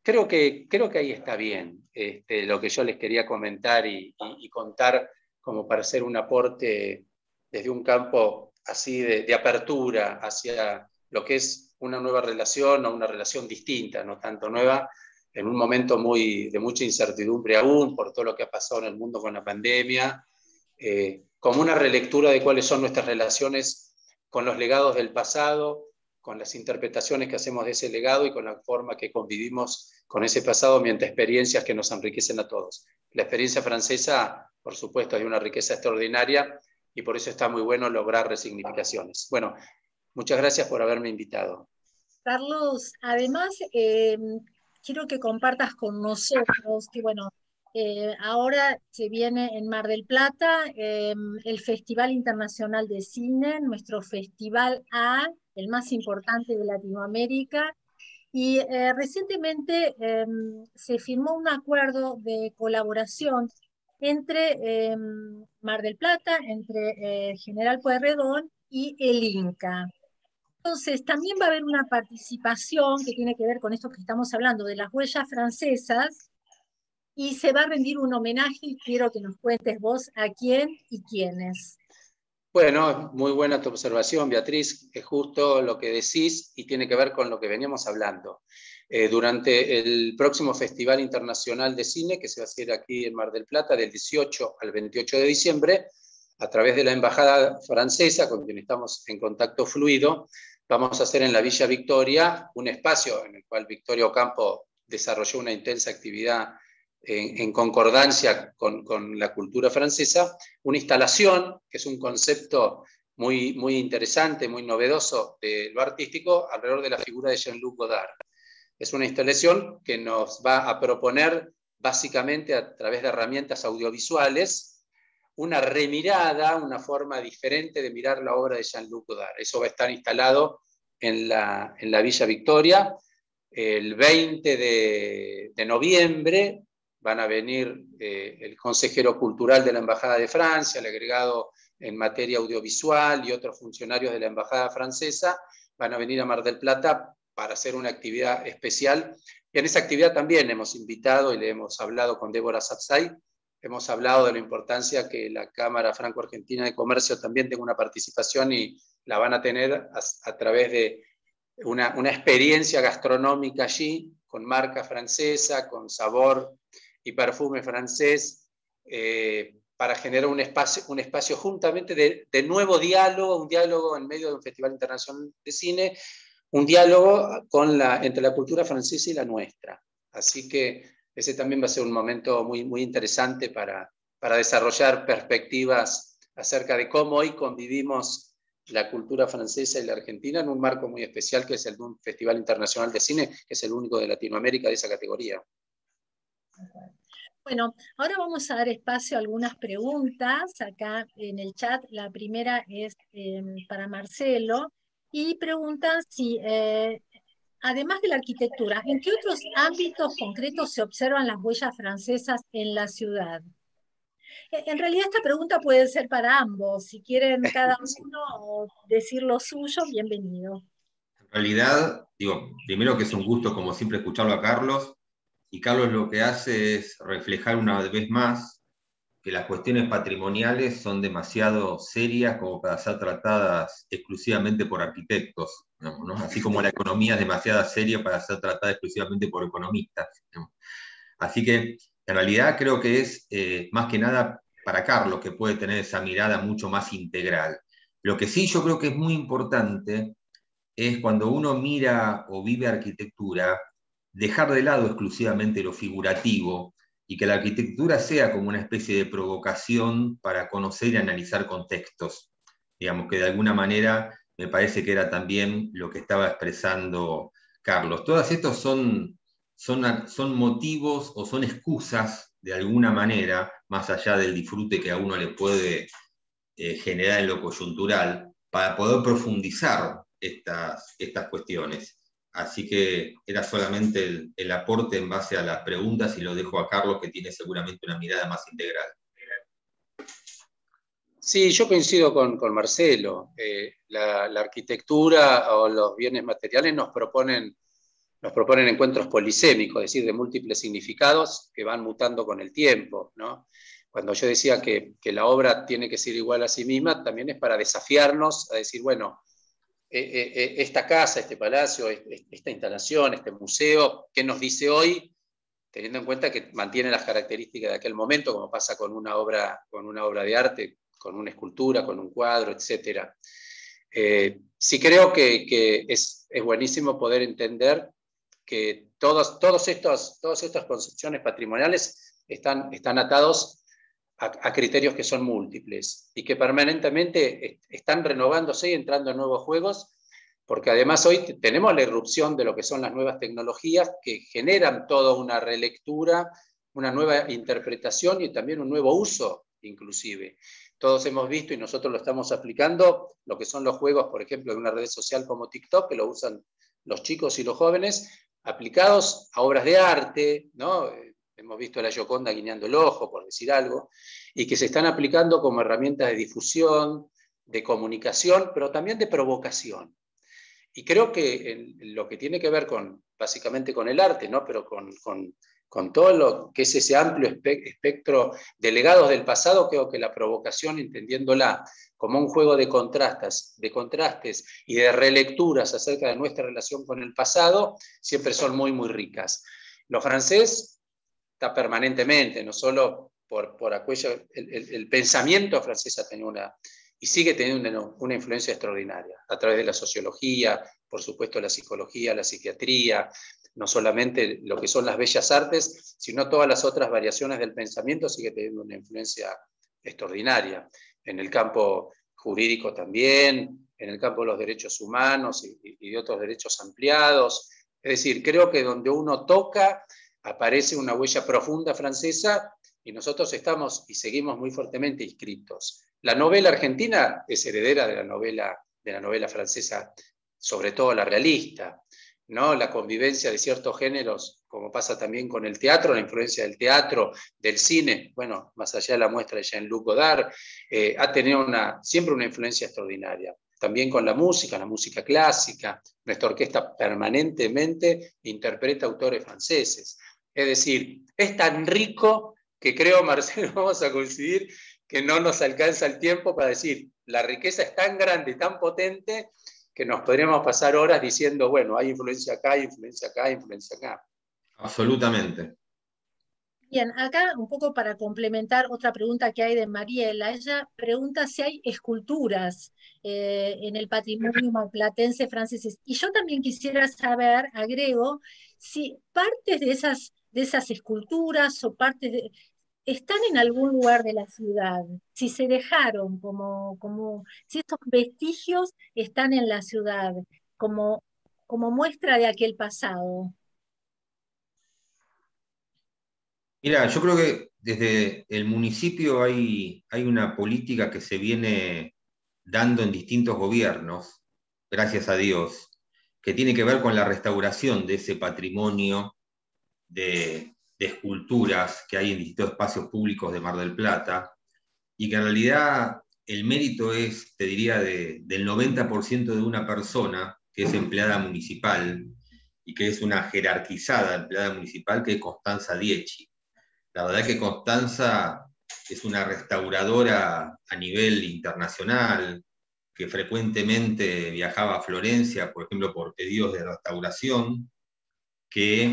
Creo que ahí está bien lo que yo les quería comentar y contar como para hacer un aporte desde un campo así de apertura hacia lo que es una nueva relación o una relación distinta, no tanto nueva, en un momento de mucha incertidumbre aún por todo lo que ha pasado en el mundo con la pandemia, como una relectura de cuáles son nuestras relaciones con los legados del pasado, con las interpretaciones que hacemos de ese legado y con la forma que convivimos con ese pasado mediante experiencias que nos enriquecen a todos. La experiencia francesa, por supuesto, es de una riqueza extraordinaria y por eso está muy bueno lograr resignificaciones. Bueno, muchas gracias por haberme invitado. Carlos, además, quiero que compartas con nosotros que, bueno, ahora se viene en Mar del Plata el Festival Internacional de Cine, nuestro Festival A, el más importante de Latinoamérica, y recientemente se firmó un acuerdo de colaboración entre Mar del Plata, entre General Pueyrredón y el Inca. Entonces, también va a haber una participación que tiene que ver con esto que estamos hablando, de las huellas francesas, y se va a rendir un homenaje, y quiero que nos cuentes vos a quién y quiénes. Bueno, muy buena tu observación, Beatriz, es justo lo que decís y tiene que ver con lo que veníamos hablando. Durante el próximo Festival Internacional de Cine, que se va a hacer aquí en Mar del Plata, del 18 al 28 de diciembre, a través de la Embajada Francesa, con quien estamos en contacto fluido, vamos a hacer en la Villa Victoria un espacio en el cual Victoria Ocampo desarrolló una intensa actividad en concordancia con la cultura francesa, una instalación, que es un concepto muy, muy interesante, muy novedoso de lo artístico, alrededor de la figura de Jean-Luc Godard. Es una instalación que nos va a proponer, básicamente a través de herramientas audiovisuales, una remirada, una forma diferente de mirar la obra de Jean-Luc Godard. Eso va a estar instalado en la Villa Victoria. El 20 de noviembre van a venir el consejero cultural de la Embajada de Francia, el agregado en materia audiovisual y otros funcionarios de la Embajada francesa, van a venir a Mar del Plata para hacer una actividad especial. Y en esa actividad también hemos invitado y le hemos hablado con Débora Sapsay, hemos hablado de la importancia que la Cámara Franco-Argentina de Comercio también tenga una participación y la van a tener a través de una experiencia gastronómica allí, con marca francesa, con sabor y perfume francés, para generar un espacio juntamente de nuevo diálogo, un diálogo en medio de un Festival Internacional de Cine, un diálogo entre la cultura francesa y la nuestra. Así que ese también va a ser un momento muy, muy interesante para desarrollar perspectivas acerca de cómo hoy convivimos la cultura francesa y la argentina en un marco muy especial, que es el de un Festival Internacional de Cine, que es el único de Latinoamérica de esa categoría. Bueno, ahora vamos a dar espacio a algunas preguntas acá en el chat. La primera es para Marcelo y pregunta si, además de la arquitectura, ¿en qué otros ámbitos concretos se observan las huellas francesas en la ciudad? En realidad esta pregunta puede ser para ambos. Si quieren cada uno decir lo suyo, bienvenido. En realidad, digo, primero que es un gusto, como siempre, escucharlo a Carlos, y Carlos lo que hace es reflejar una vez más que las cuestiones patrimoniales son demasiado serias como para ser tratadas exclusivamente por arquitectos, digamos, ¿no? Así como la economía es demasiado seria para ser tratada exclusivamente por economistas, digamos. Así que en realidad creo que es más que nada para Carlos, que puede tener esa mirada mucho más integral. Lo que sí yo creo que es muy importante es cuando uno mira o vive arquitectura, dejar de lado exclusivamente lo figurativo y que la arquitectura sea como una especie de provocación para conocer y analizar contextos. Digamos que de alguna manera me parece que era también lo que estaba expresando Carlos. Todos estos son motivos o son excusas de alguna manera, más allá del disfrute que a uno le puede generar en lo coyuntural, para poder profundizar estas cuestiones. Así que era solamente el aporte en base a las preguntas y lo dejo a Carlos, que tiene seguramente una mirada más integral. Sí, yo coincido con Marcelo. La arquitectura o los bienes materiales nos proponen encuentros polisémicos, es decir, de múltiples significados que van mutando con el tiempo, ¿no? Cuando yo decía que la obra tiene que ser igual a sí misma, también es para desafiarnos a decir, bueno, esta casa, este palacio, esta instalación, este museo, ¿qué nos dice hoy? Teniendo en cuenta que mantiene las características de aquel momento, como pasa con una obra de arte, con una escultura, con un cuadro, etc. Sí creo que es buenísimo poder entender que todas estas concepciones patrimoniales están atados a criterios que son múltiples y que permanentemente están renovándose y entrando en nuevos juegos, porque además hoy tenemos la irrupción de lo que son las nuevas tecnologías que generan toda una relectura, una nueva interpretación y también un nuevo uso, inclusive. Todos hemos visto y nosotros lo estamos aplicando, lo que son los juegos, por ejemplo, de una red social como TikTok, que lo usan los chicos y los jóvenes, aplicados a obras de arte, ¿no? Hemos visto a la Gioconda guiñando el ojo, por decir algo, y que se están aplicando como herramientas de difusión, de comunicación, pero también de provocación. Y creo que en lo que tiene que ver básicamente con el arte, ¿no? Pero con todo lo que es ese amplio espectro de legados del pasado, creo que la provocación, entendiéndola como un juego de contrastes y de relecturas acerca de nuestra relación con el pasado, siempre son muy, muy ricas. Lo francés está permanentemente, no solo por aquello, el pensamiento francés ha tenido y sigue teniendo una influencia extraordinaria, a través de la sociología, por supuesto la psicología, la psiquiatría, no solamente lo que son las bellas artes, sino todas las otras variaciones del pensamiento, sigue teniendo una influencia extraordinaria. En el campo jurídico también, en el campo de los derechos humanos y de otros derechos ampliados. Es decir, creo que donde uno toca, aparece una huella profunda francesa y nosotros estamos y seguimos muy fuertemente inscritos. La novela argentina es heredera de la novela francesa, sobre todo la realista, ¿no? La convivencia de ciertos géneros, como pasa también con el teatro, la influencia del teatro, del cine, bueno, más allá de la muestra de Jean-Luc Godard, ha tenido siempre una influencia extraordinaria. También con la música clásica, nuestra orquesta permanentemente interpreta autores franceses. Es decir, es tan rico que creo, Marcelo, vamos a coincidir, que no nos alcanza el tiempo para decir, la riqueza es tan grande y tan potente que nos podríamos pasar horas diciendo, bueno, hay influencia acá, hay influencia acá, hay influencia acá. Absolutamente. Bien, acá un poco para complementar otra pregunta que hay de Mariela. Ella pregunta si hay esculturas en el patrimonio marplatense francés. Y yo también quisiera saber, agrego, si partes de esas esculturas o están en algún lugar de la ciudad, si se dejaron si estos vestigios están en la ciudad, como muestra de aquel pasado. Mira, yo creo que desde el municipio hay una política que se viene dando en distintos gobiernos, gracias a Dios, que tiene que ver con la restauración de ese patrimonio de esculturas que hay en distintos espacios públicos de Mar del Plata, y que en realidad el mérito es, te diría, del 90% de una persona que es empleada municipal y que es una jerarquizada empleada municipal, que es Constanza Dieci. La verdad que Constanza es una restauradora a nivel internacional, que frecuentemente viajaba a Florencia, por ejemplo, por pedidos de restauración, que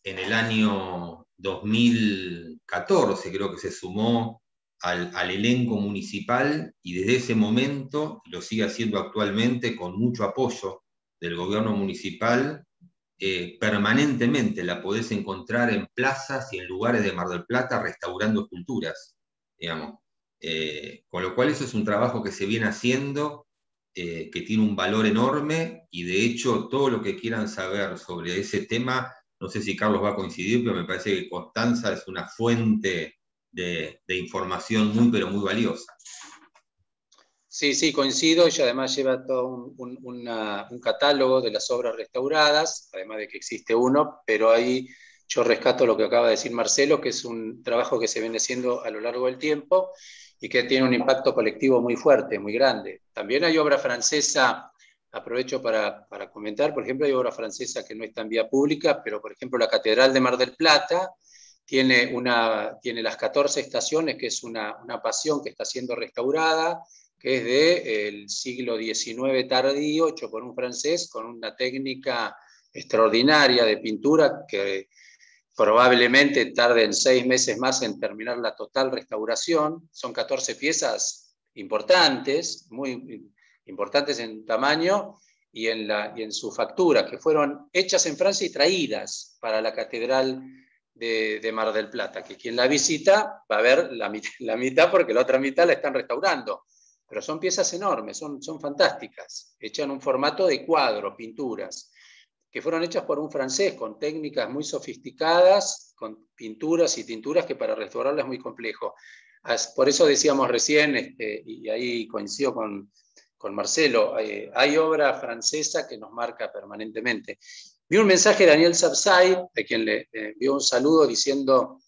en el año 2014 creo que se sumó al elenco municipal, y desde ese momento, lo sigue haciendo actualmente con mucho apoyo del gobierno municipal, permanentemente la podés encontrar en plazas y en lugares de Mar del Plata restaurando esculturas, digamos. Con lo cual eso es un trabajo que se viene haciendo, que tiene un valor enorme, y de hecho todo lo que quieran saber sobre ese tema No sé si Carlos va a coincidir, pero me parece que Constanza es una fuente de información muy, pero muy valiosa. Sí, sí, coincido, y además lleva todo un catálogo de las obras restauradas, además de que existe uno, pero ahí yo rescato lo que acaba de decir Marcelo, que es un trabajo que se viene haciendo a lo largo del tiempo y que tiene un impacto colectivo muy fuerte, muy grande. También hay obra francesa, aprovecho para comentar, por ejemplo, hay obra francesa que no está en vía pública, pero por ejemplo la Catedral de Mar del Plata tiene las 14 estaciones, que es una pasión que está siendo restaurada, que es del siglo XIX tardío, hecho por un francés, con una técnica extraordinaria de pintura que probablemente tarden 6 meses más en terminar la total restauración. Son 14 piezas importantes, muy importantes en tamaño y en su factura, que fueron hechas en Francia y traídas para la Catedral de Mar del Plata, que quien la visita va a ver la mitad porque la otra mitad la están restaurando. Pero son piezas enormes, son fantásticas, hechas en un formato de cuadro, pinturas, que fueron hechas por un francés con técnicas muy sofisticadas, con pinturas y tinturas que para restaurarlas es muy complejo. Por eso decíamos recién, y ahí coincido con Marcelo, hay obra francesa que nos marca permanentemente. Vi un mensaje de Daniel Sapsay, de quien le envió un saludo diciendo: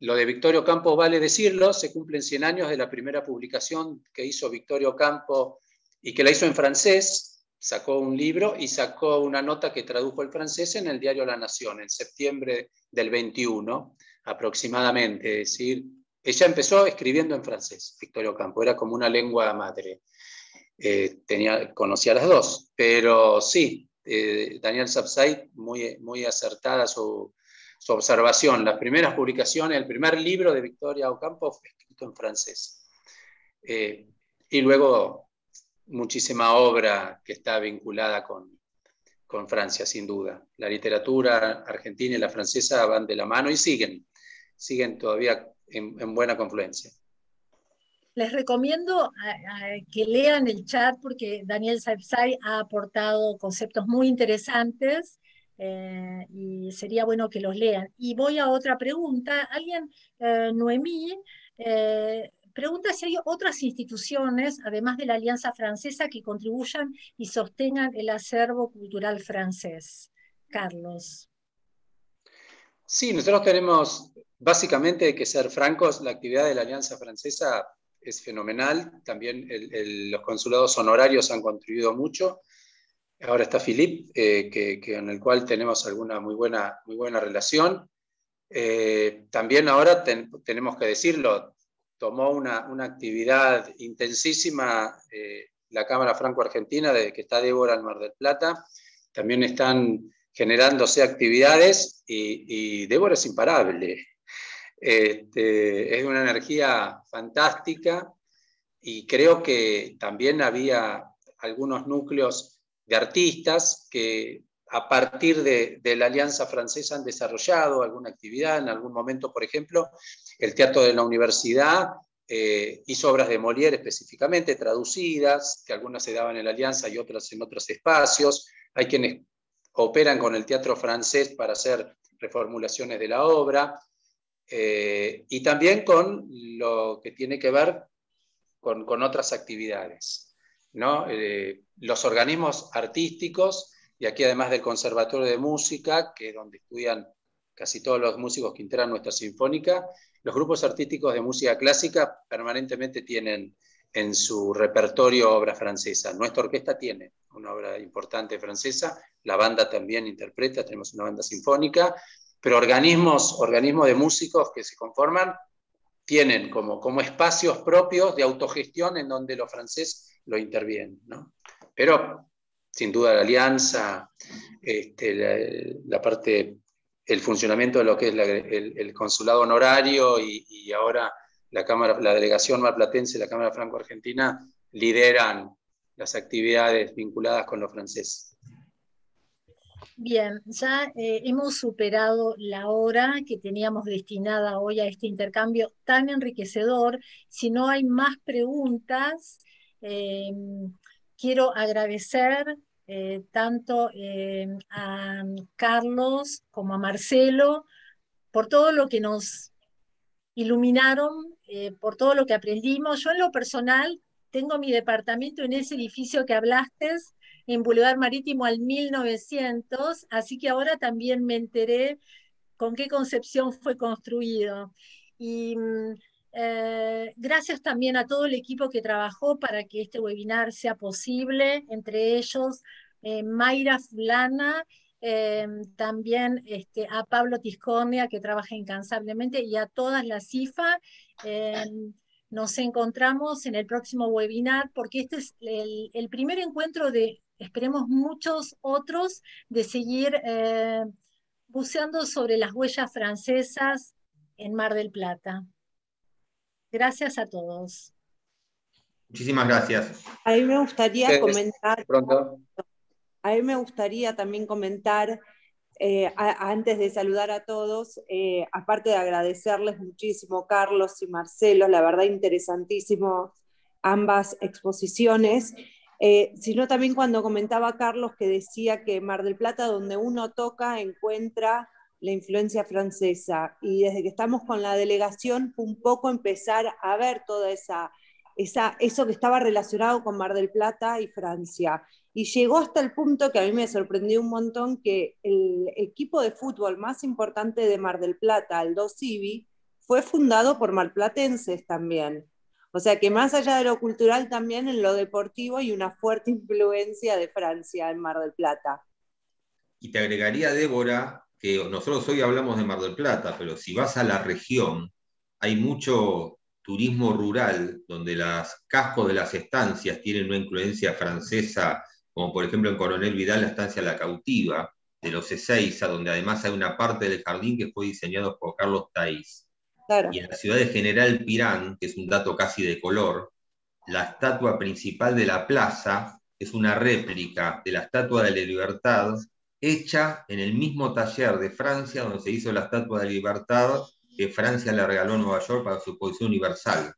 lo de Victorio Campo vale decirlo, se cumplen 100 años de la primera publicación que hizo Victorio Campo y que la hizo en francés, sacó un libro y sacó una nota que tradujo el francés en el diario La Nación, en septiembre del 21 aproximadamente. Es decir, ella empezó escribiendo en francés, Victorio Campo, era como una lengua madre. Conocía las dos, pero sí, Daniel Sapsay, muy acertada su observación. Las primeras publicaciones, el primer libro de Victoria Ocampo fue escrito en francés. Y luego muchísima obra que está vinculada con Francia, sin duda. La literatura argentina y la francesa van de la mano y siguen todavía en buena confluencia. Les recomiendo que lean el chat porque Daniel Sapsay ha aportado conceptos muy interesantes y sería bueno que los lean. Y voy a otra pregunta. Alguien, Noemí, pregunta si hay otras instituciones, además de la Alianza Francesa, que contribuyan y sostengan el acervo cultural francés. Carlos. Sí, nosotros tenemos, básicamente, hay que ser francos, la actividad de la Alianza Francesa es fenomenal. También los consulados honorarios han contribuido mucho. Ahora está Philippe, con el cual tenemos alguna muy buena relación. También ahora tenemos que decirlo, tomó una actividad intensísima la Cámara Franco-Argentina, desde que está Débora en Mar del Plata. También están generándose actividades y Débora es imparable. Es una energía fantástica y creo que también había algunos núcleos de artistas que a partir de la Alianza Francesa han desarrollado alguna actividad. En algún momento, por ejemplo, el Teatro de la Universidad hizo obras de Molière específicamente traducidas, que algunas se daban en la Alianza y otras en otros espacios. Hay quienes operan con el teatro francés para hacer reformulaciones de la obra, y también con lo que tiene que ver con otras actividades, ¿no? Los organismos artísticos, y aquí además del Conservatorio de Música, que es donde estudian casi todos los músicos que integran nuestra sinfónica, los grupos artísticos de música clásica permanentemente tienen en su repertorio obra francesa. Nuestra orquesta tiene una obra importante francesa, la banda también interpreta, tenemos una banda sinfónica, pero organismos de músicos que se conforman tienen como espacios propios de autogestión en donde los franceses lo intervienen, ¿no? Pero, sin duda, la alianza, la parte, el funcionamiento de lo que es el consulado honorario y ahora la delegación marplatense, la Cámara Franco-Argentina, lideran las actividades vinculadas con los franceses. Bien, ya hemos superado la hora que teníamos destinada hoy a este intercambio tan enriquecedor. Si no hay más preguntas, quiero agradecer tanto a Carlos como a Marcelo, por todo lo que nos iluminaron, por todo lo que aprendimos. Yo en lo personal tengo mi departamento en ese edificio que hablaste, en Boulevard Marítimo al 1900, así que ahora también me enteré con qué concepción fue construido. Y gracias también a todo el equipo que trabajó para que este webinar sea posible, entre ellos Mayra Fulana, también a Pablo Tiscornia, que trabaja incansablemente, y a todas las CIFA. Nos encontramos en el próximo webinar, porque este es el primer encuentro de, esperemos, muchos otros, de seguir buceando sobre las huellas francesas en Mar del Plata. Gracias a todos. Muchísimas gracias. A mí me gustaría comentar, Pronto. a mí me gustaría también comentar, antes de saludar a todos, aparte de agradecerles muchísimo, Carlos y Marcelo, la verdad interesantísimo ambas exposiciones, sino también cuando comentaba Carlos que decía que Mar del Plata, donde uno toca, encuentra la influencia francesa, y desde que estamos con la delegación fue un poco empezar a ver toda eso que estaba relacionado con Mar del Plata y Francia. Y llegó hasta el punto que a mí me sorprendió un montón que el equipo de fútbol más importante de Mar del Plata, el Dosivi, fue fundado por marplatenses también. O sea que más allá de lo cultural, también en lo deportivo hay una fuerte influencia de Francia en Mar del Plata. Y te agregaría, Débora, que nosotros hoy hablamos de Mar del Plata, pero si vas a la región, hay mucho turismo rural, donde los cascos de las estancias tienen una influencia francesa, como por ejemplo en Coronel Vidal, la estancia La Cautiva, de los Ezeiza, donde además hay una parte del jardín que fue diseñado por Carlos Taís. Claro. Y en la ciudad de General Pirán, que es un dato casi de color, la estatua principal de la plaza es una réplica de la Estatua de la Libertad, hecha en el mismo taller de Francia donde se hizo la Estatua de la Libertad que Francia le regaló a Nueva York para su exposición universal,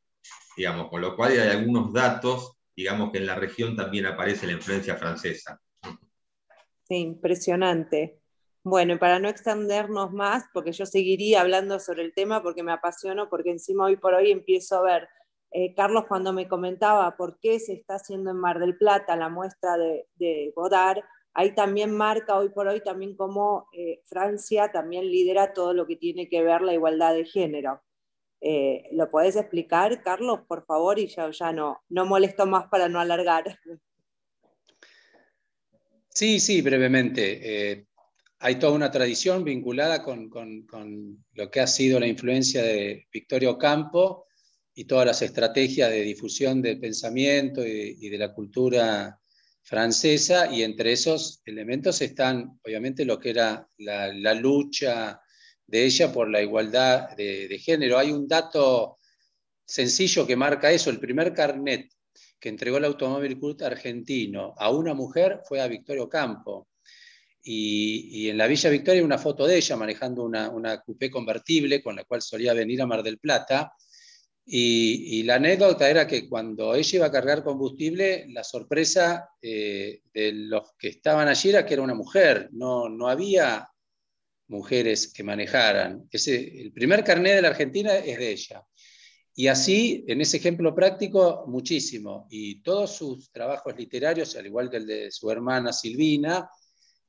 digamos, con lo cual hay algunos datos, digamos, que en la región también aparece la influencia francesa. Sí, impresionante. Bueno, y para no extendernos más, porque yo seguiría hablando sobre el tema porque me apasiono, porque encima hoy por hoy empiezo a ver, Carlos cuando me comentaba por qué se está haciendo en Mar del Plata la muestra de Godard, ahí también marca hoy por hoy también cómo Francia también lidera todo lo que tiene que ver la igualdad de género. ¿Lo podés explicar, Carlos, por favor? Y ya no molesto más para no alargar. Sí, brevemente. Hay toda una tradición vinculada con lo que ha sido la influencia de Victorio Ocampo y todas las estrategias de difusión del pensamiento y de la cultura francesa, y entre esos elementos están obviamente lo que era la lucha de ella por la igualdad de género. Hay un dato sencillo que marca eso: el primer carnet que entregó el Automóvil Club argentino a una mujer fue a Victorio Ocampo. Y en la Villa Victoria hay una foto de ella manejando una coupé convertible con la cual solía venir a Mar del Plata. Y la anécdota era que cuando ella iba a cargar combustible, la sorpresa de los que estaban allí era que era una mujer, no había mujeres que manejaran. El primer carnet de la Argentina es de ella. Y así, en ese ejemplo práctico, muchísimo. Y todos sus trabajos literarios, al igual que el de su hermana Silvina,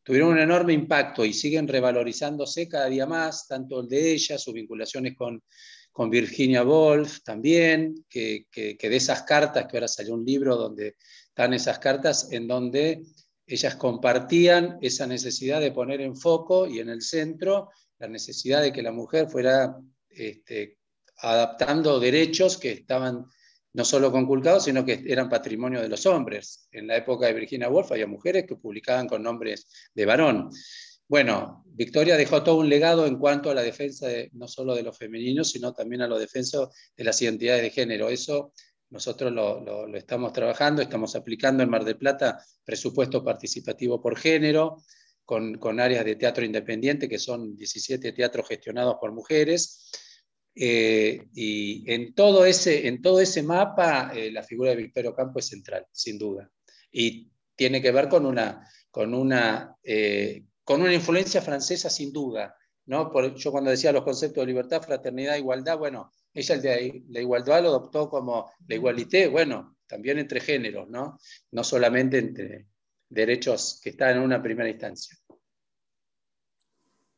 tuvieron un enorme impacto y siguen revalorizándose cada día más, tanto el de ella, sus vinculaciones con Virginia Woolf también, que de esas cartas, que ahora salió un libro donde están esas cartas, en donde ellas compartían esa necesidad de poner en foco y en el centro la necesidad de que la mujer fuera adaptando derechos que estaban no solo conculcados, sino que eran patrimonio de los hombres. En la época de Virginia Woolf había mujeres que publicaban con nombres de varón. Bueno, Victoria dejó todo un legado en cuanto a la defensa no solo de los femeninos, sino también a la defensa de las identidades de género. Eso nosotros lo estamos trabajando, estamos aplicando en Mar del Plata presupuesto participativo por género, con áreas de teatro independiente, que son 17 teatros gestionados por mujeres. Y en todo ese mapa la figura de Victorio Ocampo es central, sin duda. Y tiene que ver con una influencia francesa sin duda, ¿no? Yo cuando decía los conceptos de libertad, fraternidad, igualdad, bueno, ella la igualdad lo adoptó como la igualité, bueno, también entre géneros, ¿no? No solamente entre derechos que están en una primera instancia.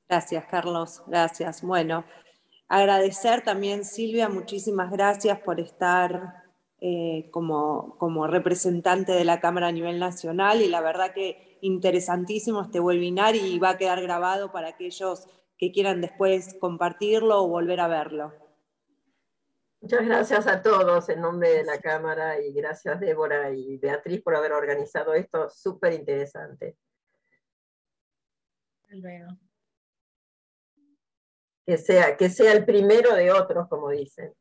Gracias, Carlos, gracias. Bueno, agradecer también, Silvia, muchísimas gracias por estar como representante de la Cámara a nivel nacional, y la verdad que interesantísimo este webinar, y va a quedar grabado para aquellos que quieran después compartirlo o volver a verlo. Muchas gracias a todos en nombre de la Cámara, y gracias Débora y Beatriz por haber organizado esto súper interesante. Luego. Que sea el primero de otros, como dicen.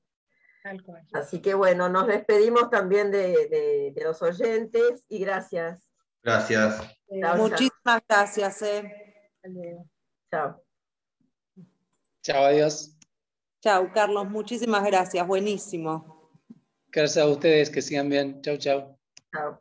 Tal cual. Así que bueno, nos despedimos también de los oyentes, y gracias. Gracias. Chao, Muchísimas gracias. Hasta luego. Chao. Chao, adiós. Chao, Carlos, muchísimas gracias, buenísimo. Gracias a ustedes, que sigan bien. Chau, chau. Chao.